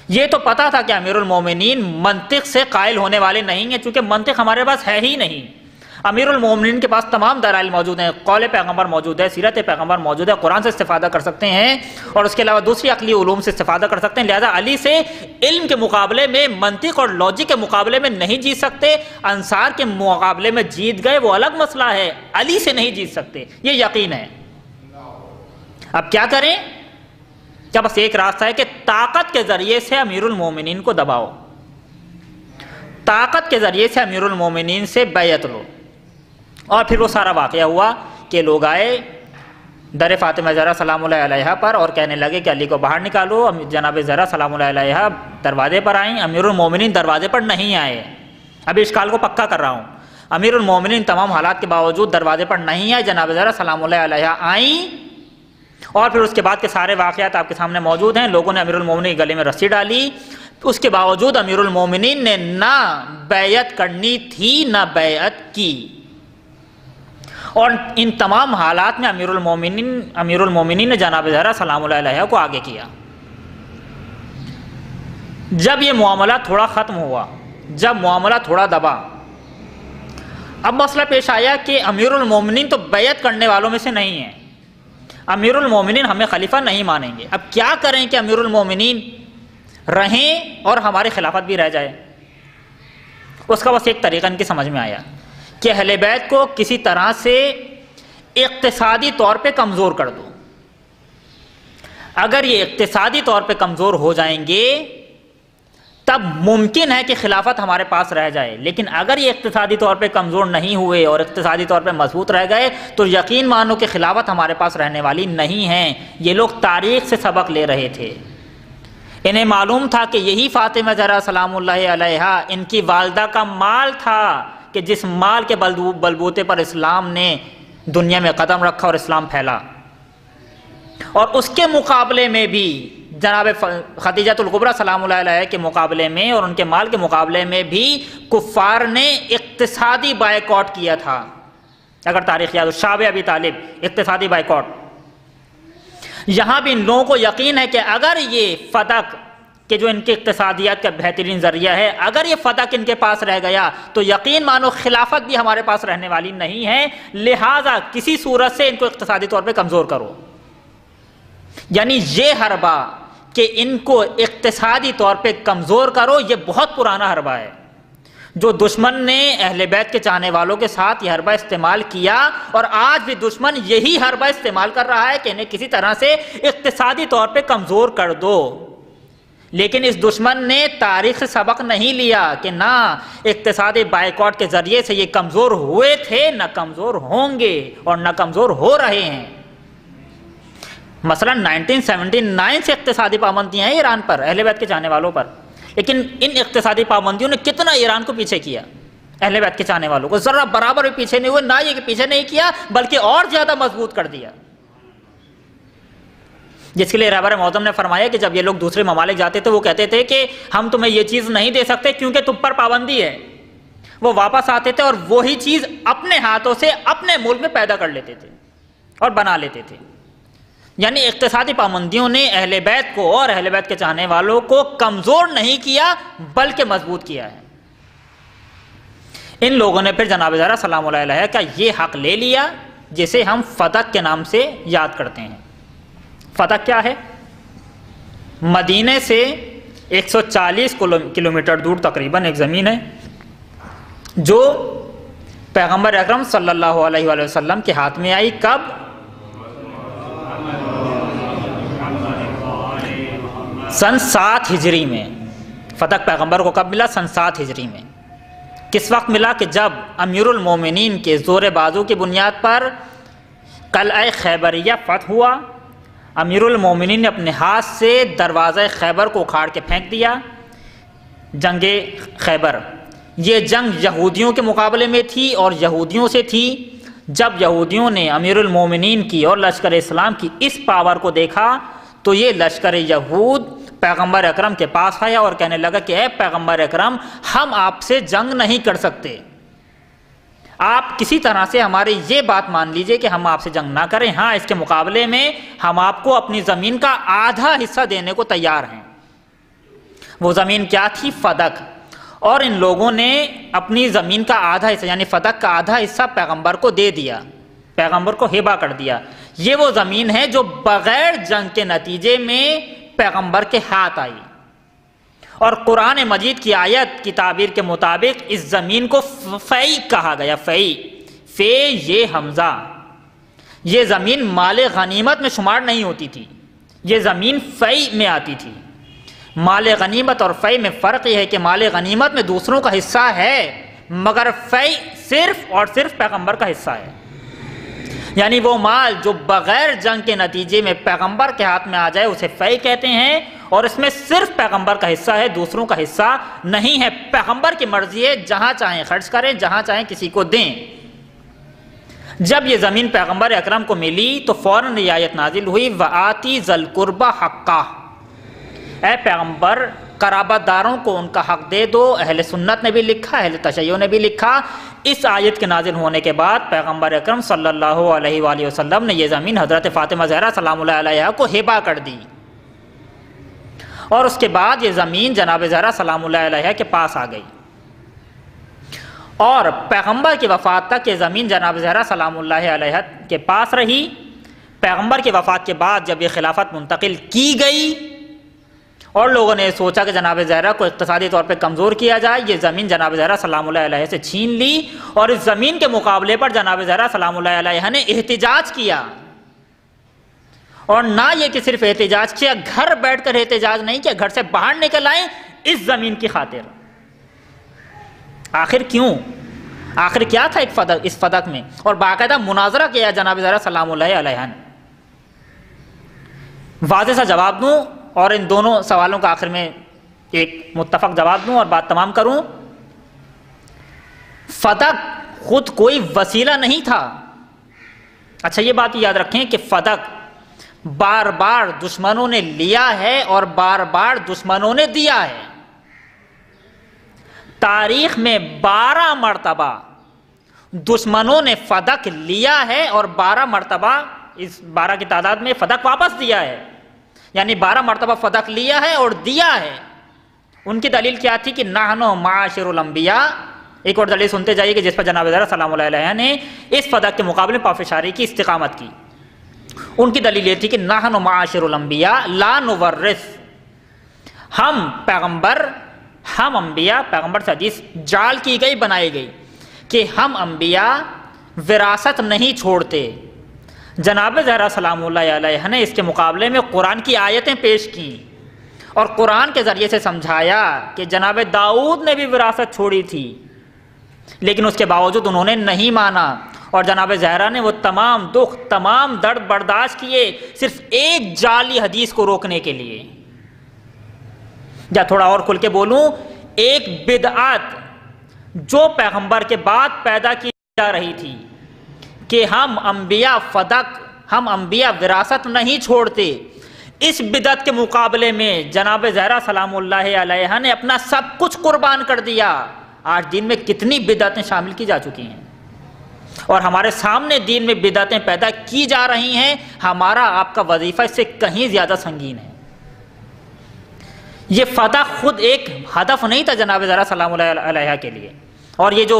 یہ تو پتا تھا کہ امیر المومنین منطق سے قائل ہونے والے نہیں ہیں، چونکہ منطق ہمارے پاس ہے ہی نہیں۔ امیر المومنین کے پاس تمام دلائل موجود ہیں، قول پیغمبر موجود ہے، سیرت پیغمبر موجود ہے، قرآن سے استفادہ کر سکتے ہیں، اور اس کے علاوہ دوسری عقلی علوم سے استفادہ کر سکتے ہیں۔ لہذا علی سے علم کے مقابلے میں، منطق اور لاجک کے مقابلے میں نہیں جیت سکتے۔ انصار کے مقابلے میں جیت گئے، وہ الگ مسئلہ ہے، علی سے نہیں جیت سکتے، یہ یقین ہے۔ اب کیا کریں؟ کیا بس ایک راستہ ہے کہ طاقت کے ذریعے سے امیر المومنین کو دباؤ، طاقت کے ذریعے سے امیر المومنین سے بیعت لو۔ اور پھر وہ سارا واقعہ ہوا کہ لوگ آئے در فاطمہ زہرا سلام اللہ علیہا پر اور کہنے لگے کہ علی کو باہر نکالو۔ جناب زہرا سلام اللہ علیہا دروازے پر آئیں، امیر المومنین دروازے پر نہیں آئے۔ ابھی اشکال کو پکا کر رہا ہوں، امیر المومنین تمام حالات کے باوجود دروازے پر نہیں آئے، جناب زہرا سلام اللہ علیہا آئیں، اور پھر اس کے بعد کے سارے واقعات آپ کے سامنے موجود ہیں۔ لوگوں نے امیر المومنین کے گلے میں رسی ڈالی، اس کے باوجود امیر المومنین نے نہ بیعت کرنی تھی نہ بیعت کی، اور ان تمام حالات میں امیر المومنین نے جناب زہرا سلام اللہ علیہا کو آگے کیا۔ جب یہ معاملہ تھوڑا ختم ہوا، جب معاملہ تھوڑا دبا، اب مسئلہ پیش آیا کہ امیر المومنین تو بیعت کرنے والوں میں سے نہیں ہیں، امیر المومنین ہمیں خلیفہ نہیں مانیں گے۔ اب کیا کریں کہ امیر المومنین رہیں اور ہماری خلافت بھی رہ جائے؟ اس کا بس ایک طریقہ ان کی سمجھ میں آیا کہ اہل بیت کو کسی طرح سے اقتصادی طور پہ کمزور کر دو۔ اگر یہ اقتصادی طور پہ کمزور ہو جائیں گے تب ممکن ہے کہ خلافت ہمارے پاس رہ جائے، لیکن اگر یہ اقتصادی طور پہ کمزور نہیں ہوئے اور اقتصادی طور پہ مضبوط رہ گئے تو یقین مانو کہ خلافت ہمارے پاس رہنے والی نہیں ہے۔ یہ لوگ تاریخ سے سبق لے رہے تھے، انہیں معلوم تھا کہ یہی فاطمہ زہرا سلام اللہ علیہا ان کی والدہ کا مال تھا کہ جس مال کے بلبوتے پر اسلام نے دنیا میں قدم رکھا اور اسلام پھیلا، اور اس کے مقابلے میں بھی جناب خدیجۃ الکبریٰ سلام اللہ علیہ کے مقابلے میں اور ان کے مال کے مقابلے میں بھی کفار نے اقتصادی بائیکاٹ کیا تھا۔ اگر تاریخ یاد ہو، شعب ابی طالب، اقتصادی بائیکاٹ۔ یہاں بھی ان لوگوں کو یقین ہے کہ اگر یہ فتق کہ جو ان کی اقتصادیات کا بہترین ذریعہ ہے، اگر یہ فتق ان کے پاس رہ گیا تو یقین مانو خلافت بھی ہمارے پاس رہنے والی نہیں ہے، لہٰذا کسی صورت سے ان کو اقتصادی طور پہ کمزور کرو۔ یعنی یہ حربہ کہ ان کو اقتصادی طور پہ کمزور کرو، یہ بہت پرانا حربہ ہے، جو دشمن نے اہل بیت کے چاہنے والوں کے ساتھ یہ حربہ استعمال کیا، اور آج بھی دشمن یہی حربہ استعمال کر رہا ہے کہ انہیں کسی طرح سے اقتصادی طور پہ کمزور کر دو۔ لیکن اس دشمن نے تاریخ سے سبق نہیں لیا کہ نہ اقتصادی بائیکاٹ کے ذریعے سے یہ کمزور ہوئے تھے، نہ کمزور ہوں گے اور نہ کمزور ہو رہے ہیں۔ مثلا 1979 سے اقتصادی پابندیاں ہیں ایران پر، اہل بیت کے چاہنے والوں پر، لیکن ان اقتصادی پابندیوں نے کتنا ایران کو پیچھے کیا، اہل بیت کے چاہنے والوں کو ذرا برابر بھی پیچھے نہیں ہوئے، نہ یہ کہ پیچھے نہیں کیا بلکہ اور زیادہ مضبوط کر دیا۔ جس کے لیے رہبر معظم نے فرمایا کہ جب یہ لوگ دوسرے ممالک جاتے تھے وہ کہتے تھے کہ ہم تمہیں یہ چیز نہیں دے سکتے کیونکہ تم پر پابندی ہے، وہ واپس آتے تھے اور وہی چیز اپنے ہاتھوں سے اپنے ملک میں پیدا کر لیتے تھے اور بنا لیتے تھے۔ یعنی اقتصادی پابندیوں نے اہل بیت کو اور اہل بیت کے چاہنے والوں کو کمزور نہیں کیا بلکہ مضبوط کیا ہے۔ ان لوگوں نے پھر جناب زہرا سلام اللہ علیہ کا یہ حق لے لیا جسے ہم فتق کے نام سے یاد کرتے ہیں۔ فتق کیا ہے؟ مدینہ سے 140 کلومیٹر دور تقریباً ایک زمین ہے جو پیغمبر اکرم صلی اللہ علیہ وآلہ وسلم کے ہاتھ میں آئی۔ کب؟ سن 7 ہجری میں۔ فتق پیغمبر کو کب ملا؟ سن 7 ہجری میں۔ کس وقت ملا؟ کہ جب امیر المومنین کے زور بازو کی بنیاد پر قلعہ خیبریہ فتح ہوا، امیر المومنین نے اپنے ہاتھ سے دروازہ خیبر کو اکھاڑ کے پھینک دیا۔ جنگ خیبر، یہ جنگ یہودیوں کے مقابلے میں تھی اور یہودیوں سے تھی۔ جب یہودیوں نے امیر المومنین کی اور لشکر اسلام کی اس پاور کو دیکھا تو یہ لشکر یہود پیغمبر اکرم کے پاس آیا اور کہنے لگا کہ اے پیغمبر اکرم، ہم آپ سے جنگ نہیں کر سکتے، آپ کسی طرح سے ہماری یہ بات مان لیجئے کہ ہم آپ سے جنگ نہ کریں، ہاں اس کے مقابلے میں ہم آپ کو اپنی زمین کا آدھا حصہ دینے کو تیار ہیں۔ وہ زمین کیا تھی؟ فتق۔ اور ان لوگوں نے اپنی زمین کا آدھا حصہ یعنی فتق کا آدھا حصہ پیغمبر کو دے دیا، پیغمبر کو ہبہ کر دیا۔ یہ وہ زمین ہے جو بغیر جنگ کے نتیجے میں پیغمبر کے ہاتھ آئی، اور قرآن مجید کی آیت کی تعبیر کے مطابق اس زمین کو فی کہا گیا۔ فی یہ حمزہ، یہ زمین مال غنیمت میں شمار نہیں ہوتی تھی، یہ زمین فی میں آتی تھی۔ مال غنیمت اور فی میں فرق یہ ہے کہ مال غنیمت میں دوسروں کا حصہ ہے مگر فی صرف اور صرف پیغمبر کا حصہ ہے۔ یعنی وہ مال جو بغیر جنگ کے نتیجے میں پیغمبر کے ہاتھ میں آ جائے اسے فی کہتے ہیں، اور اس میں صرف پیغمبر کا حصہ ہے، دوسروں کا حصہ نہیں ہے۔ پیغمبر کی مرضی ہے، جہاں چاہیں خرچ کریں، جہاں چاہیں کسی کو دیں۔ جب یہ زمین پیغمبر اکرم کو ملی تو فوراً یہ آیت نازل ہوئی وَآتِ ذَا الْقُرْبَى حَقَّهُ، اے پیغمبر قرابت داروں کو ان کا حق دے دو۔ اہل سنت نے بھی لکھا، اہل تشیع نے بھی لکھا، اس آیت کے نازل ہونے کے بعد پیغمبر اکرم صلی اللہ علیہ وآلہ وسلم نے یہ زمین حضرت فاطمہ زہرا سلام اللہ علیہا کو ہبہ کر دی، اور اس کے بعد یہ زمین جناب زہرا سلام اللہ علیہا کے پاس آ گئی، اور پیغمبر کی وفات تک یہ زمین جناب زہرا سلام اللہ علیہا کے پاس رہی۔ پیغمبر کی وفات کے بعد جب یہ خلافت منتقل کی گئی اور لوگوں نے سوچا کہ جناب زہرا کو اقتصادی طور پہ کمزور کیا جائے، یہ زمین جناب زہرا سلام اللہ علیہ سے چھین لی، اور اس زمین کے مقابلے پر جناب زہرا سلام اللہ علیہ نے احتجاج کیا، اور نہ یہ کہ صرف احتجاج کیا، گھر بیٹھ کر احتجاج نہیں کیا، گھر سے باہر نکل آئیں اس زمین کی خاطر۔ آخر کیوں؟ آخر کیا تھا اس فتق میں؟ اور باقاعدہ مناظرہ کیا جناب زہرا سلام اللہ علیہ نے۔ واضح سا جواب دوں اور ان دونوں سوالوں کا آخر میں ایک متفق جواب دوں اور بات تمام کروں۔ فتق خود کوئی وسیلہ نہیں تھا۔ اچھا یہ بات یاد رکھیں کہ فتق بار بار دشمنوں نے لیا ہے اور بار بار دشمنوں نے دیا ہے۔ تاریخ میں 12 مرتبہ دشمنوں نے فتق لیا ہے اور 12 مرتبہ اس 12 کی تعداد میں فتق واپس دیا ہے، یعنی 12 مرتبہ فتق لیا ہے اور دیا ہے۔ ان کی دلیل کیا تھی کہ نحنو معاشر الانبیاء، ایک اور دلیل سنتے جائیے کہ جس پر جناب زہرا سلام اللہ علیہ نے اس فتق کے مقابلے میں پافشاری کی، استقامت کی۔ ان کی دلیل یہ تھی کہ نحنو معاشر الانبیاء لا نورث، ہم پیغمبر ہم انبیاء، پیغمبر سے حدیث جعل کی گئی، بنائی گئی کہ ہم انبیاء وراثت نہیں چھوڑتے۔ جناب زہرا سلام اللہ علیہ نے اس کے مقابلے میں قرآن کی آیتیں پیش کیں اور قرآن کے ذریعے سے سمجھایا کہ جناب داؤد نے بھی وراثت چھوڑی تھی، لیکن اس کے باوجود انہوں نے نہیں مانا، اور جناب زہرا نے وہ تمام دکھ، تمام درد برداشت کیے صرف ایک جعلی حدیث کو روکنے کے لیے۔ یا تھوڑا اور کھل کے بولوں، ایک بدعت جو پیغمبر کے بعد پیدا کی جا رہی تھی کہ ہم انبیاء فدق، ہم انبیاء وراثت نہیں چھوڑتے، اس بدعت کے مقابلے میں جناب زہرا سلام اللہ علیہ نے اپنا سب کچھ قربان کر دیا۔ آج دین میں کتنی بدعتیں شامل کی جا چکی ہیں، اور ہمارے سامنے دین میں بدعتیں پیدا کی جا رہی ہیں۔ ہمارا آپ کا وظیفہ اس سے کہیں زیادہ سنگین ہے۔ یہ فتح خود ایک ہدف نہیں تھا جناب زہرا سلام اللہ علیہ کے لیے، اور یہ جو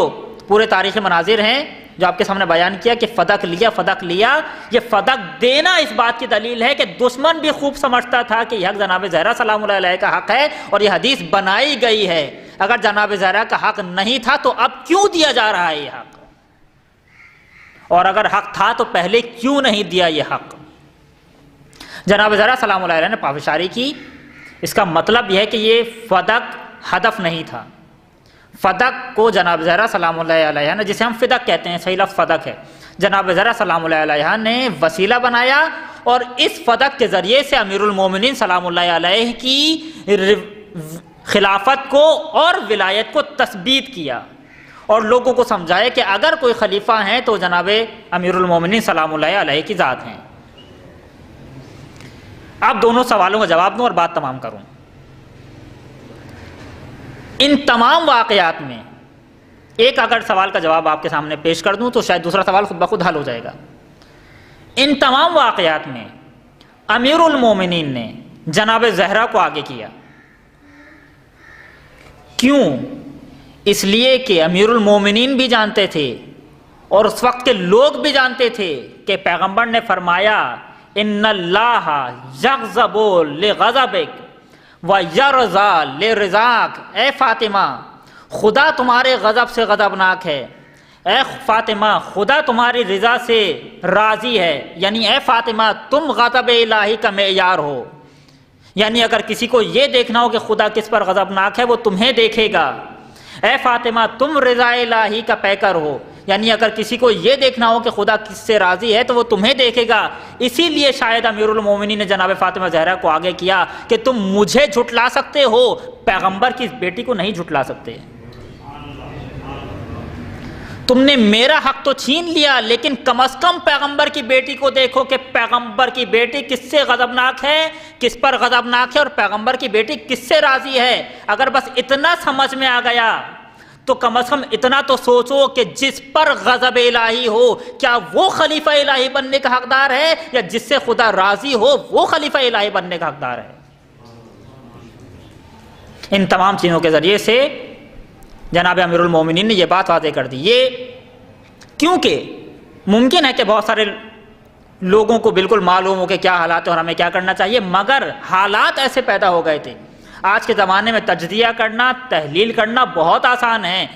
پورے تاریخی مناظر ہیں جو آپ کے سامنے بیان کیا کہ فدق لیا، فدق لیا، یہ فدق دینا اس بات کی دلیل ہے کہ دشمن بھی خوب سمجھتا تھا کہ یہ حق جناب زہرا سلام اللہ علیہ کا حق ہے اور یہ حدیث بنائی گئی ہے۔ اگر جناب زہرا کا حق نہیں تھا تو اب کیوں دیا جا رہا ہے یہ حق، اور اگر حق تھا تو پہلے کیوں نہیں دیا یہ حق۔ جناب زہرا سلام اللہ علیہ نے پافشاری کی۔ اس کا مطلب یہ ہے کہ یہ فدق ہدف نہیں تھا۔ فدق کو جناب زہرا سلام اللہ علیہ نے، جسے ہم فدق کہتے ہیں، صحیح لفظ فدق ہے، جناب زہرا سلام اللہ علیہ نے وسیلہ بنایا، اور اس فدق کے ذریعے سے امیر المومنین سلام اللہ علیہ کی خلافت کو اور ولایت کو تثبیت کیا، اور لوگوں کو سمجھائے کہ اگر کوئی خلیفہ ہیں تو جناب امیر المومنین سلام اللہ علیہ کی ذات ہیں۔ اب دونوں سوالوں کا جواب دوں اور بات تمام کروں۔ ان تمام واقعات میں ایک اگر سوال کا جواب آپ کے سامنے پیش کر دوں تو شاید دوسرا سوال خود بخود حل ہو جائے گا۔ ان تمام واقعات میں امیر المومنین نے جناب زہرا کو آگے کیا۔ کیوں؟ اس لیے کہ امیر المومنین بھی جانتے تھے اور اس وقت کے لوگ بھی جانتے تھے کہ پیغمبر نے فرمایا ان اللہ یغضب لغضبک ویرضی لرضاک، اے فاطمہ خدا تمہارے غضب سے غضبناک ہے، اے فاطمہ خدا تمہاری رضا سے راضی ہے، یعنی اے فاطمہ تم غضب الہی کا معیار ہو۔ یعنی اگر کسی کو یہ دیکھنا ہو کہ خدا کس پر غضبناک ہے وہ تمہیں دیکھے گا۔ اے فاطمہ تم رضا الہی کا پیکر ہو، یعنی اگر کسی کو یہ دیکھنا ہو کہ خدا کس سے راضی ہے تو وہ تمہیں دیکھے گا۔ اسی لیے شاید امیر المومنین نے جناب فاطمہ زہرا کو آگے کیا کہ تم مجھے جھٹلا سکتے ہو، پیغمبر کی اس بیٹی کو نہیں جھٹلا سکتے۔ تم نے میرا حق تو چھین لیا، لیکن کم از کم پیغمبر کی بیٹی کو دیکھو کہ پیغمبر کی بیٹی کس سے غضبناک ہے، کس پر غضبناک ہے، اور پیغمبر کی بیٹی کس سے راضی ہے۔ اگر بس اتنا سمجھ میں آ گیا تو کم از کم اتنا تو سوچو کہ جس پر غضب الہی ہو کیا وہ خلیفہ الہی بننے کا حقدار ہے، یا جس سے خدا راضی ہو وہ خلیفہ الہی بننے کا حقدار ہے۔ ان تمام چیزوں کے ذریعے سے جناب امیر المومنین نے یہ بات واضح کر دی۔ یہ کیونکہ ممکن ہے کہ بہت سارے لوگوں کو بالکل معلوم ہو کہ کیا حالات ہیں اور ہمیں کیا کرنا چاہیے، مگر حالات ایسے پیدا ہو گئے تھے۔ آج کے زمانے میں تجزیہ کرنا، تحلیل کرنا بہت آسان ہے۔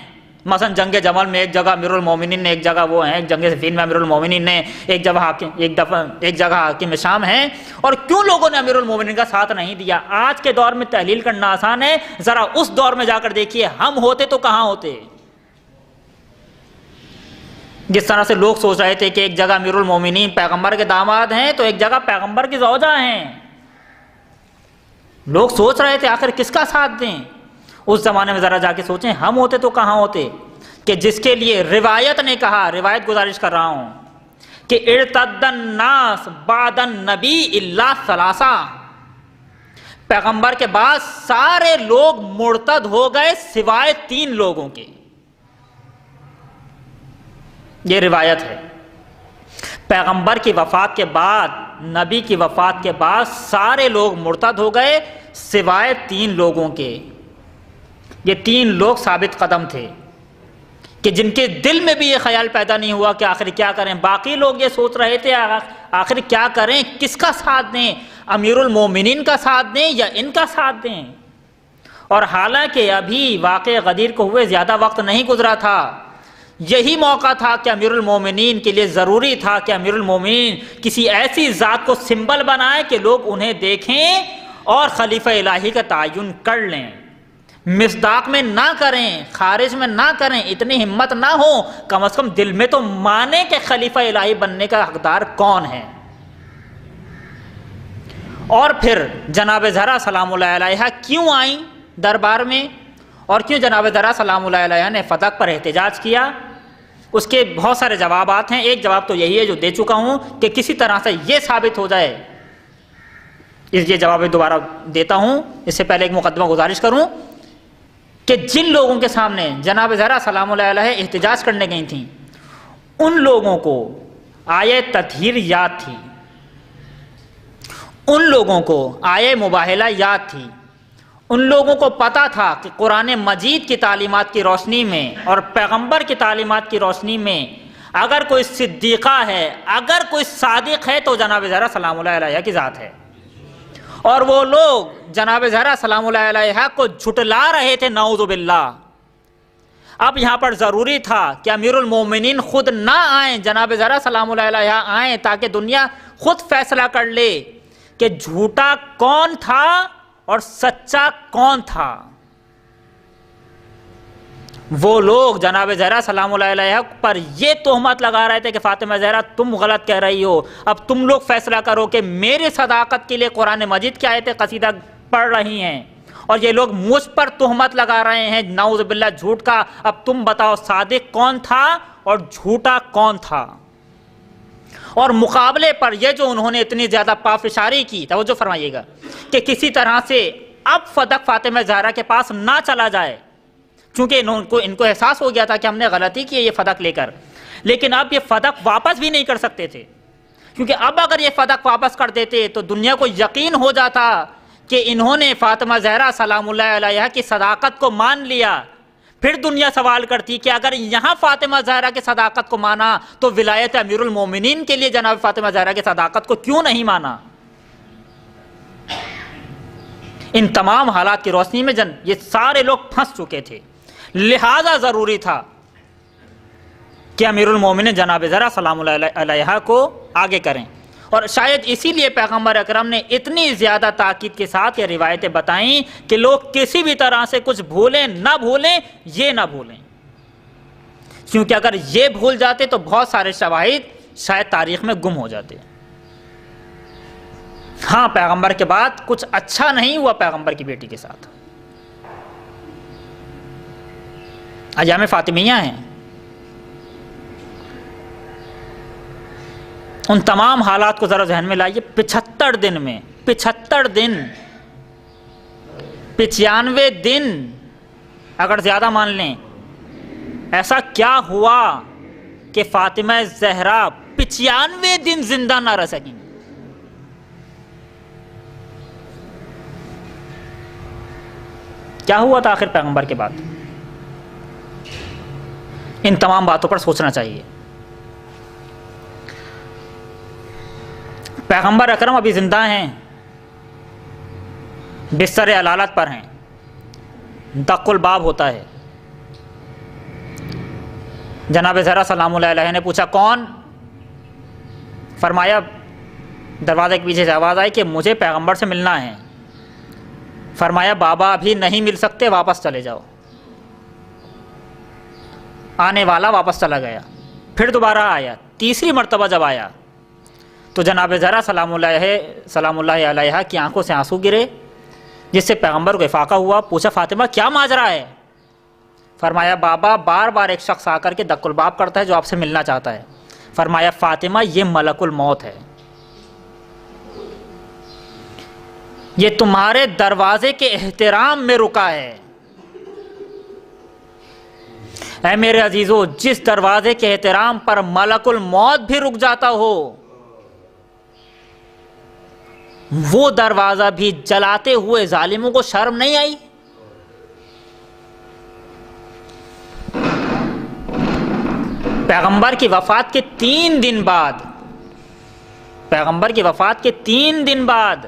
مثلا جنگ جمل میں ایک جگہ امیر المومنین نے، ایک جگہ وہ ہیں، جنگ صفین میں امیر المومنین نے، ایک جگہ حاکم شام ہیں، اور کیوں لوگوں نے امیر المومنین کا ساتھ نہیں دیا؟ آج کے دور میں تحلیل کرنا آسان ہے، ذرا اس دور میں جا کر دیکھیے ہم ہوتے تو کہاں ہوتے۔ جس طرح سے لوگ سوچ رہے تھے کہ ایک جگہ امیر المومنین پیغمبر کے داماد ہیں تو ایک جگہ پیغمبر کی زوجہ ہیں، لوگ سوچ رہے تھے آخر کس کا ساتھ دیں۔ اس زمانے میں ذرا جا کے سوچیں ہم ہوتے تو کہاں ہوتے، کہ جس کے لیے روایت نے کہا، روایت گزارش کر رہا ہوں کہ ارتد الناس بعد النبی الا ثلاثہ، پیغمبر کے بعد سارے لوگ مرتد ہو گئے سوائے 3 لوگوں کے۔ یہ روایت ہے۔ پیغمبر کی وفات کے بعد، نبی کی وفات کے بعد سارے لوگ مرتد ہو گئے سوائے 3 لوگوں کے۔ یہ 3 لوگ ثابت قدم تھے کہ جن کے دل میں بھی یہ خیال پیدا نہیں ہوا کہ آخر کیا کریں۔ باقی لوگ یہ سوچ رہے تھے آخر کیا کریں، کس کا ساتھ دیں، امیر المومنین کا ساتھ دیں یا ان کا ساتھ دیں۔ اور حالانکہ ابھی واقعہ غدیر کو ہوئے زیادہ وقت نہیں گزرا تھا، یہی موقع تھا کہ امیر المومنین کے لیے ضروری تھا کہ امیر المومنین کسی ایسی ذات کو سمبل بنائے کہ لوگ انہیں دیکھیں اور خلیفہ الہی کا تعین کر لیں، مصداق میں نہ کریں، خارج میں نہ کریں، اتنی ہمت نہ ہو، کم از کم دل میں تو مانیں کہ خلیفہ الہی بننے کا حقدار کون ہے۔ اور پھر جناب زہرا سلام اللہ علیہا کیوں آئیں دربار میں، اور کیوں جناب زہرا سلام اللہ علیہا نے فدق پر احتجاج کیا، اس کے بہت سارے جوابات ہیں۔ ایک جواب تو یہی ہے جو دے چکا ہوں کہ کسی طرح سے یہ ثابت ہو جائے، یہ جواب دوبارہ دیتا ہوں، اس سے پہلے ایک مقدمہ گزارش کروں کہ جن لوگوں کے سامنے جناب زہرا سلام اللہ علیہ احتجاج کرنے گئی تھیں، ان لوگوں کو آیہ تطہیر یاد تھی، ان لوگوں کو آیہ مباہلہ یاد تھی، ان لوگوں کو پتا تھا کہ قرآن مجید کی تعلیمات کی روشنی میں اور پیغمبر کی تعلیمات کی روشنی میں اگر کوئی صدیقہ ہے، اگر کوئی صادق ہے تو جناب زہرا سلام اللہ علیہ کی ذات ہے، اور وہ لوگ جناب زہرا سلام اللہ علیہ کو جھٹلا رہے تھے، نعوذ باللہ۔ اب یہاں پر ضروری تھا کہ امیر المومنین خود نہ آئیں، جناب زہرا سلام اللہ علیہ آئیں تاکہ دنیا خود فیصلہ کر لے کہ جھوٹا کون تھا اور سچا کون تھا۔ وہ لوگ جناب زہرا سلام اللہ علیہ پر یہ تہمت لگا رہے تھے کہ فاطمہ زہرا تم غلط کہہ رہی ہو، اب تم لوگ فیصلہ کرو کہ میری صداقت کے لیے قرآن مجید کی آیت قصیدہ پڑھ رہی ہیں، اور یہ لوگ مجھ پر تہمت لگا رہے ہیں نعوذ باللہ جھوٹ کا، اب تم بتاؤ صادق کون تھا اور جھوٹا کون تھا۔ اور مقابلے پر یہ جو انہوں نے اتنی زیادہ پافشاری کی، توجہ فرمائیے گا، کہ کسی طرح سے اب فدق فاطمہ زہرا کے پاس نہ چلا جائے، چونکہ ان کو احساس ہو گیا تھا کہ ہم نے غلطی کی ہے یہ فدق لے کر، لیکن اب یہ فدق واپس بھی نہیں کر سکتے تھے، کیونکہ اب اگر یہ فدق واپس کر دیتے تو دنیا کو یقین ہو جاتا کہ انہوں نے فاطمہ زہرا سلام اللہ علیہا کی صداقت کو مان لیا۔ پھر دنیا سوال کرتی کہ اگر یہاں فاطمہ زہرا کی صداقت کو مانا تو ولایت امیر المومنین کے لیے جناب فاطمہ زہرا کی صداقت کو کیوں نہیں مانا۔ ان تمام حالات کی روشنی میں یہ سارے لوگ پھنس چکے تھے، لہذا ضروری تھا کہ امیر المومنین جناب زہرا سلام اللہ علیہا کو آگے کریں، اور شاید اسی لیے پیغمبر اکرم نے اتنی زیادہ تاکید کے ساتھ یہ روایتیں بتائیں کہ لوگ کسی بھی طرح سے کچھ بھولیں نہ بھولیں، یہ نہ بھولیں، کیونکہ اگر یہ بھول جاتے تو بہت سارے شواہد شاید تاریخ میں گم ہو جاتے۔ ہاں، پیغمبر کے بعد کچھ اچھا نہیں ہوا پیغمبر کی بیٹی کے ساتھ، ایام فاطمیہ ہیں، ان تمام حالات کو ذرا ذہن میں لائیے۔ 75 دن میں 95 دن اگر زیادہ مان لیں، ایسا کیا ہوا کہ فاطمہ زہرا 95 دن زندہ نہ رہ سکیں؟ کیا ہوا تھا آخر پیغمبر کے بعد؟ ان تمام باتوں پر سوچنا چاہیے۔ پیغمبر اکرم ابھی زندہ ہیں، بستر علالت پر ہیں، دق الباب ہوتا ہے۔ جناب زہرا سلام اللہ علیہ نے پوچھا کون؟ فرمایا، دروازے کے پیچھے سے آواز آئی کہ مجھے پیغمبر سے ملنا ہے۔ فرمایا بابا ابھی نہیں مل سکتے، واپس چلے جاؤ۔ آنے والا واپس چلا گیا، پھر دوبارہ آیا، تیسری مرتبہ جب آیا تو جناب زہرا سلام اللہ علیہ کی آنکھوں سے آنسو گرے، جس سے پیغمبر کو افاقہ ہوا۔ پوچھا فاطمہ کیا ماجرا ہے؟ فرمایا بابا بار بار ایک شخص آ کر کے دق الباب کرتا ہے جو آپ سے ملنا چاہتا ہے۔ فرمایا فاطمہ یہ ملک الموت ہے، یہ تمہارے دروازے کے احترام میں رکا ہے۔ اے میرے عزیزو، جس دروازے کے احترام پر ملک الموت بھی رک جاتا ہو، وہ دروازہ بھی جلاتے ہوئے ظالموں کو شرم نہیں آئی؟ پیغمبر کی وفات کے 3 دن بعد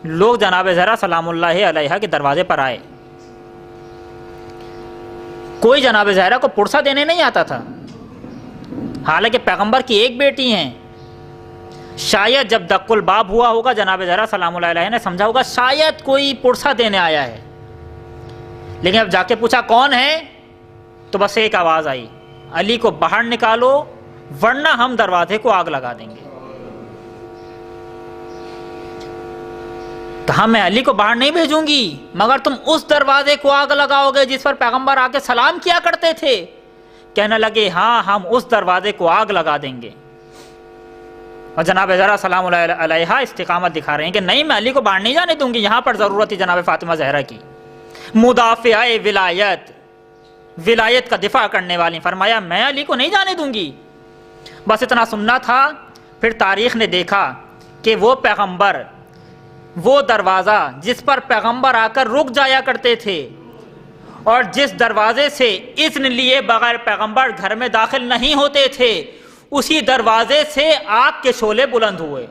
لوگ جناب زہرا سلام اللہ علیہ کے دروازے پر آئے کوئی جناب زہرا کو پرسہ دینے نہیں آتا تھا، حالانکہ پیغمبر کی ایک بیٹی ہیں۔ شاید جب دق الباب ہوا ہوگا جناب زہرا سلام اللہ علیہ نے سمجھا ہوگا شاید کوئی پرسہ دینے آیا ہے، لیکن اب جا کے پوچھا کون ہے تو بس ایک آواز آئی، علی کو باہر نکالو ورنہ ہم دروازے کو آگ لگا دیں گے۔ کہا میں علی کو باہر نہیں بھیجوں گی مگر تم اس دروازے کو آگ لگاؤ گے جس پر پیغمبر آ کے سلام کیا کرتے تھے۔ کہنے لگے ہاں ہم اس دروازے کو آگ لگا دیں گے۔ اور جناب زہرا سلام اللہ علیہ استقامت دکھا رہے ہیں کہ نہیں میں علی کو باہر نہیں جانے دوں گی۔ یہاں پر ضرورت تھی جناب فاطمہ زہرا کی، مدافعہ ولایت کا دفاع کرنے والی، فرمایا میں علی کو نہیں جانے دوں گی۔ بس اتنا سننا تھا۔ پھر تاریخ نے دیکھا کہ وہ پیغمبر، وہ دروازہ جس پر پیغمبر آ کر رک جایا کرتے تھے اور جس دروازے سے اذن لیے بغیر پیغمبر گھر میں داخل نہیں ہوتے تھے، اسی دروازے سے آگ کے شعلے بلند ہوئے۔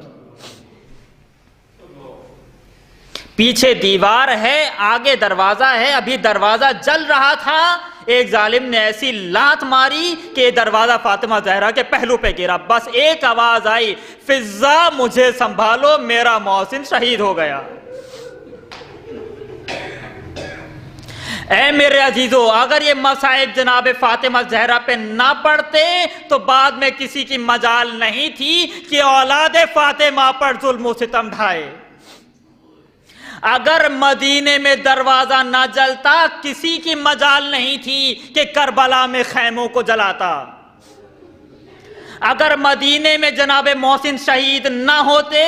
پیچھے دیوار ہے، آگے دروازہ ہے، ابھی دروازہ جل رہا تھا، ایک ظالم نے ایسی لات ماری کہ دروازہ فاطمہ زہرا کے پہلو پہ گرا۔ بس ایک آواز آئی، فضا مجھے سنبھالو میرا محسن شہید ہو گیا۔ اے میرے عزیزو، اگر یہ مصائب جناب فاطمہ زہرا پہ نہ پڑتے تو بعد میں کسی کی مجال نہیں تھی کہ اولاد فاطمہ پر ظلم و ستم ڈھائے۔ اگر مدینے میں دروازہ نہ جلتا کسی کی مجال نہیں تھی کہ کربلا میں خیموں کو جلاتا۔ اگر مدینے میں جناب محسن شہید نہ ہوتے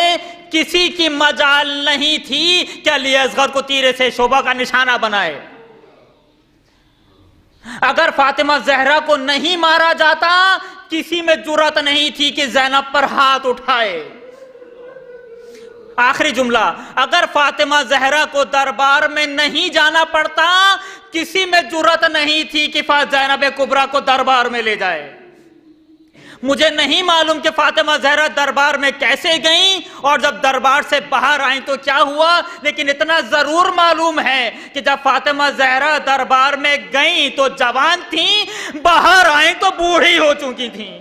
کسی کی مجال نہیں تھی کہ علی اصغر کو تیر سے شعبہ کا نشانہ بنائے۔ اگر فاطمہ زہرا کو نہیں مارا جاتا کسی میں جرأت نہیں تھی کہ زینب پر ہاتھ اٹھائے۔ آخری جملہ، اگر فاطمہ زہرا کو دربار میں نہیں جانا پڑتا کسی میں جرأت نہیں تھی کہ زینب کبریٰ کو دربار میں لے جائے۔ مجھے نہیں معلوم کہ فاطمہ زہرا دربار میں کیسے گئیں اور جب دربار سے باہر آئیں تو کیا ہوا، لیکن اتنا ضرور معلوم ہے کہ جب فاطمہ زہرا دربار میں گئیں تو جوان تھیں، باہر آئیں تو بوڑھی ہو چکی تھیں۔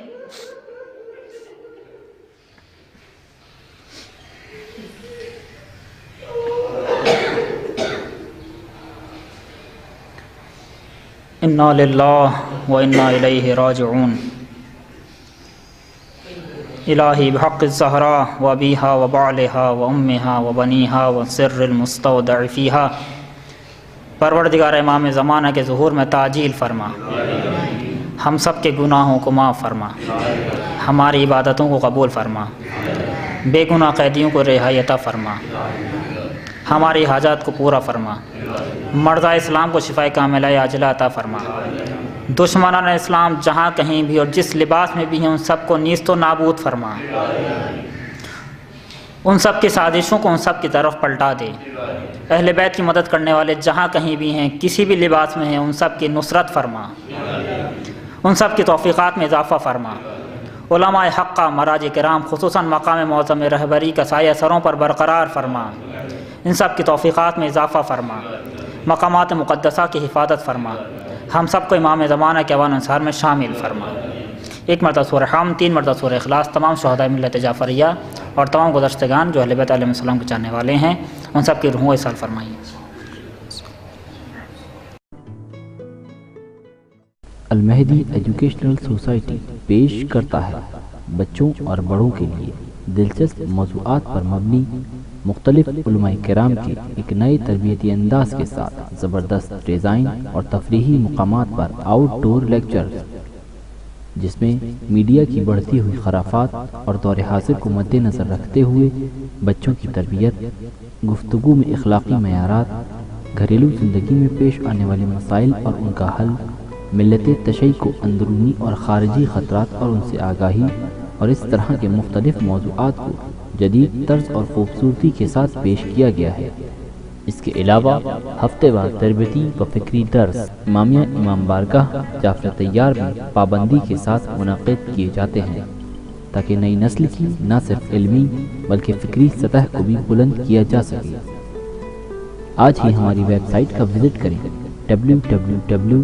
انا للہ و انا الیہ راجعون۔ الہی بحق الزہراء و ابیہا و بعلہا و امہا و بنیہا و سر المستودع فیہا، پروردگار امام زمانہ کے ظہور میں تعجیل فرما، ہم سب کے گناہوں کو معاف فرما، ہماری عبادتوں کو قبول فرما، بے گناہ قیدیوں کو رہائی عطا فرما، ہماری حاجات کو پورا فرما، مرضى اسلام کو شفاء کاملہ عاجلہ عطا فرما، دشمنان اسلام جہاں کہیں بھی اور جس لباس میں بھی ہیں ان سب کو نیست و نابود فرما، ان سب کی سازشوں کو ان سب کی طرف پلٹا دے، اہل بیت کی مدد کرنے والے جہاں کہیں بھی ہیں کسی بھی لباس میں ہیں ان سب کی نصرت فرما، ان سب کی توفیقات میں اضافہ فرما، علماء حقہ مراجع کرام خصوصاً مقام معظم رہبری کا سایہ سروں پر برقرار فرما، ان سب کی توفیقات میں اضافہ فرما، مقامات مقدسہ کی حفاظت فرما، ہم سب کو امام زمانہ کے اوان انصار میں شامل فرما۔ ایک مرتبہ سورہ حم، 3 مرتبہ سورہ اخلاص، تمام شہداء ملت جعفریہ اور تمام گزشتگان جو اہل بیت علیہ السلام کے چاہنے والے ہیں ان سب کی روحوں ایصال فرمائیے۔ المہدی ایجوکیشنل سوسائٹی پیش کرتا ہے بچوں اور بڑوں کے لیے دلچسپ موضوعات پر مبنی مختلف علماء کرام کے ایک نئے تربیتی انداز کے ساتھ زبردست ڈیزائن اور تفریحی مقامات پر آؤٹ ڈور لیکچرز، جس میں میڈیا کی بڑھتی ہوئی خرافات اور دور حاضر کو مد نظر رکھتے ہوئے بچوں کی تربیت، گفتگو میں اخلاقی معیارات، گھریلو زندگی میں پیش آنے والے مسائل اور ان کا حل، ملت تشیع کو اندرونی اور خارجی خطرات اور ان سے آگاہی اور اس طرح کے مختلف موضوعات کو جدید طرز اور خوبصورتی کے ساتھ پیش کیا گیا ہے۔ اس کے علاوہ ہفتے وار تربیتی و فکری درس امامیہ امام بارگاہ جعفر طیار میں پابندی کے ساتھ منعقد کیے جاتے ہیں تاکہ نئی نسل کی نہ صرف علمی بلکہ فکری سطح کو بھی بلند کیا جا سکے۔ آج ہی ہماری ویب سائٹ کا وزٹ کریں www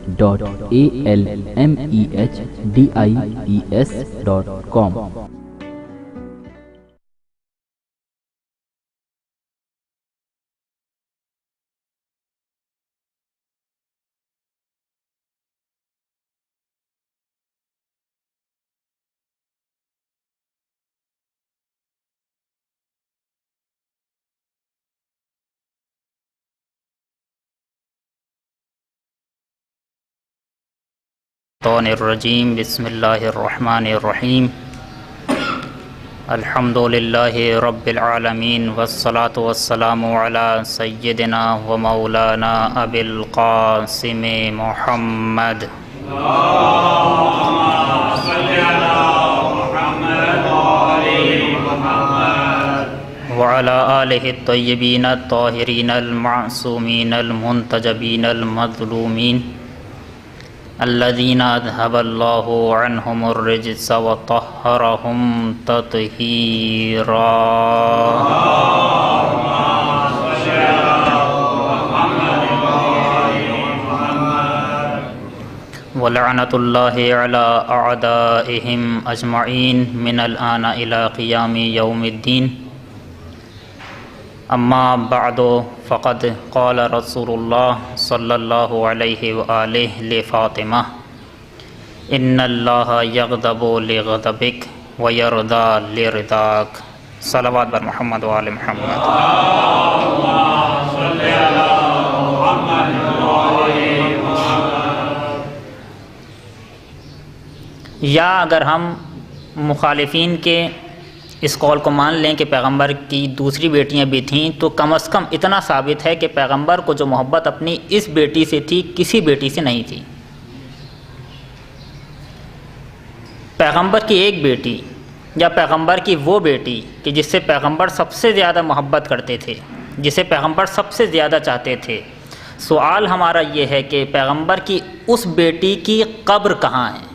www.almehdies.com. الرجیم بسم اللہ الرحمن الرحیم الحمد للہ رب العالمین والصلاة والسلام علی سیدنا و مولانا ابی القاسم محمد وعلی آلہ الطیبین الطاہرین المعصومین المنتجبین المظلومین الذین اذهب اللہ عنہم الرجس وطہرہم تطہیرا ولعنۃ اللہ علی اعدائہم اجمعین من الآن الی قیام یوم الدین اما بعد فقد قال رسول اللہ صلی اللہ علیہ وآلہ لفاطمہ ان اللہ یغضب لغضبک ویرضا لرضاک صلوات بر محمد و آل محمد. یا اگر ہم مخالفین کے اس قول کو مان لیں کہ پیغمبر کی دوسری بیٹیاں بھی تھیں تو کم از کم اتنا ثابت ہے کہ پیغمبر کو جو محبت اپنی اس بیٹی سے تھی کسی بیٹی سے نہیں تھی. پیغمبر کی ایک بیٹی یا پیغمبر کی وہ بیٹی کہ جس سے پیغمبر سب سے زیادہ محبت کرتے تھے، جسے پیغمبر سب سے زیادہ چاہتے تھے، سوال ہمارا یہ ہے کہ پیغمبر کی اس بیٹی کی قبر کہاں ہے،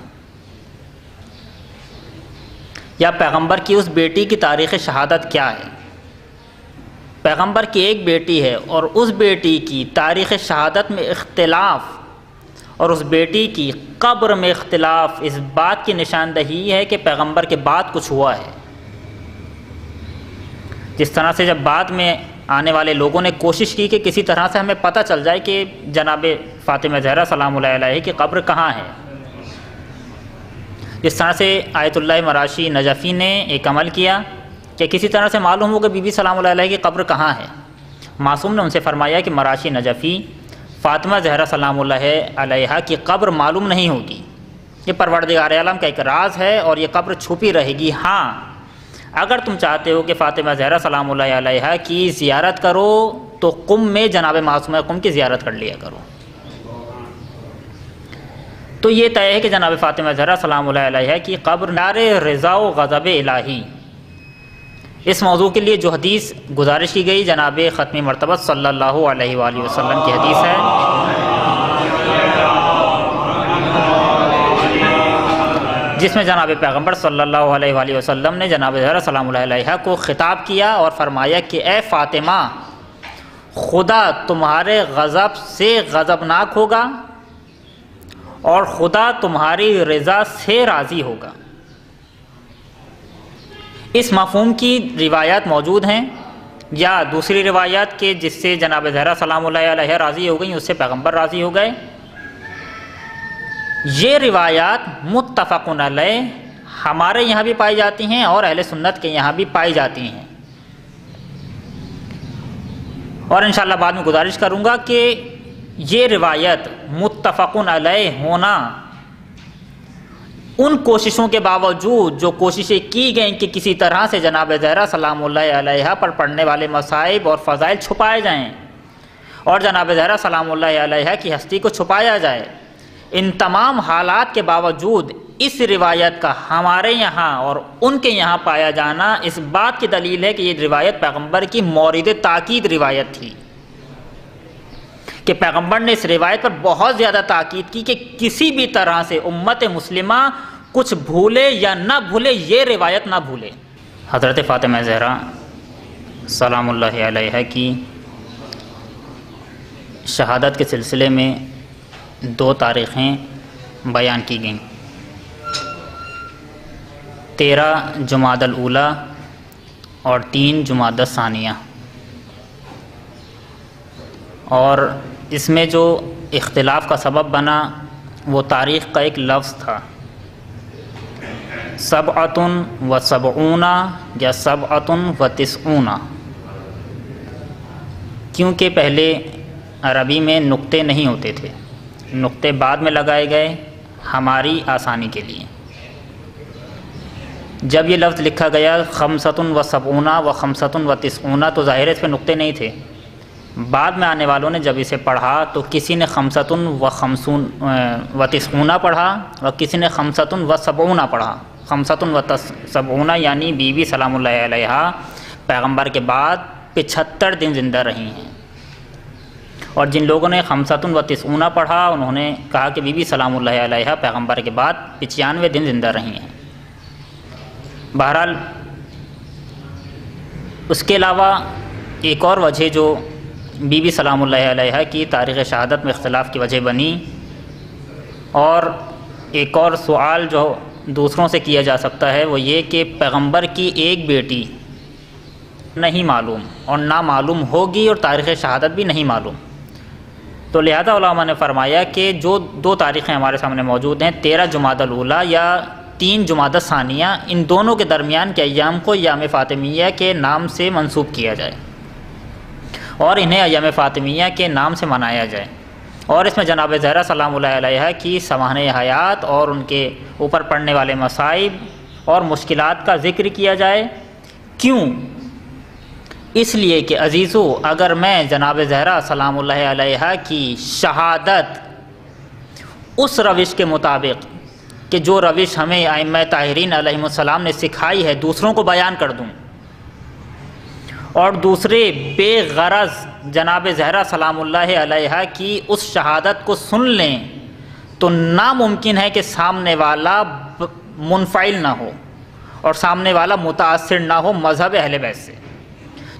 یا پیغمبر کی اس بیٹی کی تاریخ شہادت کیا ہے. پیغمبر کی ایک بیٹی ہے اور اس بیٹی کی تاریخ شہادت میں اختلاف اور اس بیٹی کی قبر میں اختلاف اس بات کی نشاندہی ہے کہ پیغمبر کے بعد کچھ ہوا ہے. جس طرح سے جب بعد میں آنے والے لوگوں نے کوشش کی کہ کسی طرح سے ہمیں پتہ چل جائے کہ جناب فاطمہ زہرا سلام اللہ علیہ کی قبر کہاں ہے، جس طرح سے آیت اللہ مراشی نجفی نے ایک عمل کیا کہ کسی طرح سے معلوم ہو کہ بی بی سلام اللہ علیہ کی قبر کہاں ہے. معصوم نے ان سے فرمایا کہ مراشی نجفی فاطمہ زہرا سلام اللہ علیہ کی قبر معلوم نہیں ہوگی، یہ پروردگار عالم کا ایک راز ہے اور یہ قبر چھپی رہے گی. ہاں اگر تم چاہتے ہو کہ فاطمہ زہرا سلام اللہ علیہ کی زیارت کرو تو قم میں جناب معصومہ قم کی زیارت کر لیا کرو. تو یہ طے ہے کہ جناب فاطمہ زہرا سلام اللہ علیہ کی قبر نار رضا و غضب الہی. اس موضوع کے لیے جو حدیث گزارش کی گئی جناب ختمی مرتبہ صلی اللہ علیہ وآلہ وسلم کی حدیث ہے، جس میں جناب پیغمبر صلی اللہ علیہ وآلہ وسلم نے جناب زہرا سلام اللہ علیہ کو خطاب کیا اور فرمایا کہ اے فاطمہ، خدا تمہارے غضب سے غضبناک ہوگا اور خدا تمہاری رضا سے راضی ہوگا. اس مفہوم کی روایات موجود ہیں، یا دوسری روایات کے جس سے جناب زہرا سلام اللہ علیہ راضی ہو گئیں اس سے پیغمبر راضی ہو گئے. یہ روایات متفقن علیہ ہمارے یہاں بھی پائی جاتی ہیں اور اہل سنت کے یہاں بھی پائی جاتی ہیں. اور انشاءاللہ بعد میں گزارش کروں گا کہ یہ روایت متفقن علیہ ہونا ان کوششوں کے باوجود جو کوششیں کی گئیں کہ کسی طرح سے جناب زہرا سلام اللہ علیہ پر پڑھنے والے مصائب اور فضائل چھپائے جائیں اور جناب زہرا سلام اللہ علیہ کی ہستی کو چھپایا جائے، ان تمام حالات کے باوجود اس روایت کا ہمارے یہاں اور ان کے یہاں پایا جانا اس بات کی دلیل ہے کہ یہ روایت پیغمبر کی مورد تاکید روایت تھی، کہ پیغمبر نے اس روایت پر بہت زیادہ تاکید کی کہ کسی بھی طرح سے امت مسلمہ کچھ بھولے یا نہ بھولے، یہ روایت نہ بھولے. حضرت فاطمہ زہرا سلام اللہ علیہ کی شہادت کے سلسلے میں دو تاریخیں بیان کی گئیں، 13 جمادی الاولیٰ اور 3 جمادی الثانیہ، اور اس میں جو اختلاف کا سبب بنا وہ تاریخ کا ایک لفظ تھا، 77 یا 97، کیونکہ پہلے عربی میں نقطے نہیں ہوتے تھے، نقطے بعد میں لگائے گئے ہماری آسانی کے لیے۔ جب یہ لفظ لکھا گیا 75 و 95 تو ظاہر ہے اس پہ نقطے نہیں تھے۔ بعد میں آنے والوں نے جب اسے پڑھا تو کسی نے 95 و 90 پڑھا اور کسی نے 75 و 70 پڑھا۔ 75 و 70 یعنی بی بی سلام اللہ علیہا پیغمبر کے بعد 75 دن زندہ رہی ہیں، اور جن لوگوں نے 95 و 90 پڑھا انہوں نے کہا کہ بی بی سلام اللہ علیہا پیغمبر کے بعد 95 دن زندہ رہی ہیں۔ بہرحال اس کے علاوہ ایک اور وجہ جو بی بی سلام اللہ علیہا کی تاریخ شہادت میں اختلاف کی وجہ بنی، اور ایک اور سوال جو دوسروں سے کیا جا سکتا ہے وہ یہ کہ پیغمبر کی ایک بیٹی نہیں معلوم اور نہ معلوم ہوگی، اور تاریخ شہادت بھی نہیں معلوم، تو لہذا علماء نے فرمایا کہ جو دو تاریخیں ہمارے سامنے موجود ہیں، 13 جمادی الاولیٰ یا 3 جمادی الثانیہ، ان دونوں کے درمیان کے ایام کو ایام فاطمیہ کے نام سے منسوب کیا جائے اور انہیں ایام فاطمیہ کے نام سے منایا جائے، اور اس میں جناب زہرا سلام اللہ علیہا کی سوانح حیات اور ان کے اوپر پڑنے والے مصائب اور مشکلات کا ذکر کیا جائے۔ کیوں؟ اس لیے کہ عزیزو، اگر میں جناب زہرا سلام اللہ علیہا کی شہادت اس روش کے مطابق کہ جو روش ہمیں ائمہ طاہرین علیہم السلام نے سکھائی ہے دوسروں کو بیان کر دوں، اور دوسرے بے غرض جناب زہرا سلام اللہ علیہا کی اس شہادت کو سن لیں، تو ناممکن ہے کہ سامنے والا منفعل نہ ہو اور سامنے والا متاثر نہ ہو مذہب اہل بیت سے،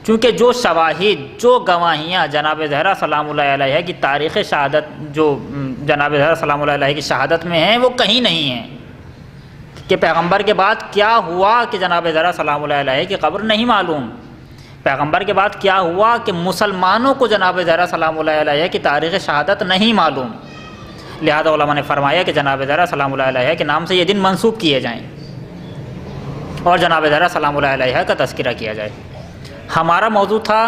چونکہ جو شواہد، جو گواہیاں جناب زہرا سلام اللہ علیہا کی تاریخ شہادت، جو جناب زہرا سلام اللہ علیہا کی شہادت میں ہیں، وہ کہیں نہیں ہیں کہ پیغمبر کے بعد کیا ہوا کہ جناب زہرا سلام اللہ علیہا کی قبر نہیں معلوم، پیغمبر کے بعد کیا ہوا کہ مسلمانوں کو جناب زہرا سلام اللہ علیہا کی تاریخ شہادت نہیں معلوم۔ لہذا علماء نے فرمایا کہ جناب زہرا سلام اللہ علیہا کے نام سے یہ دن منسوب کیے جائیں اور جناب زہرا سلام اللہ علیہا کا تذکرہ کیا جائے۔ ہمارا موضوع تھا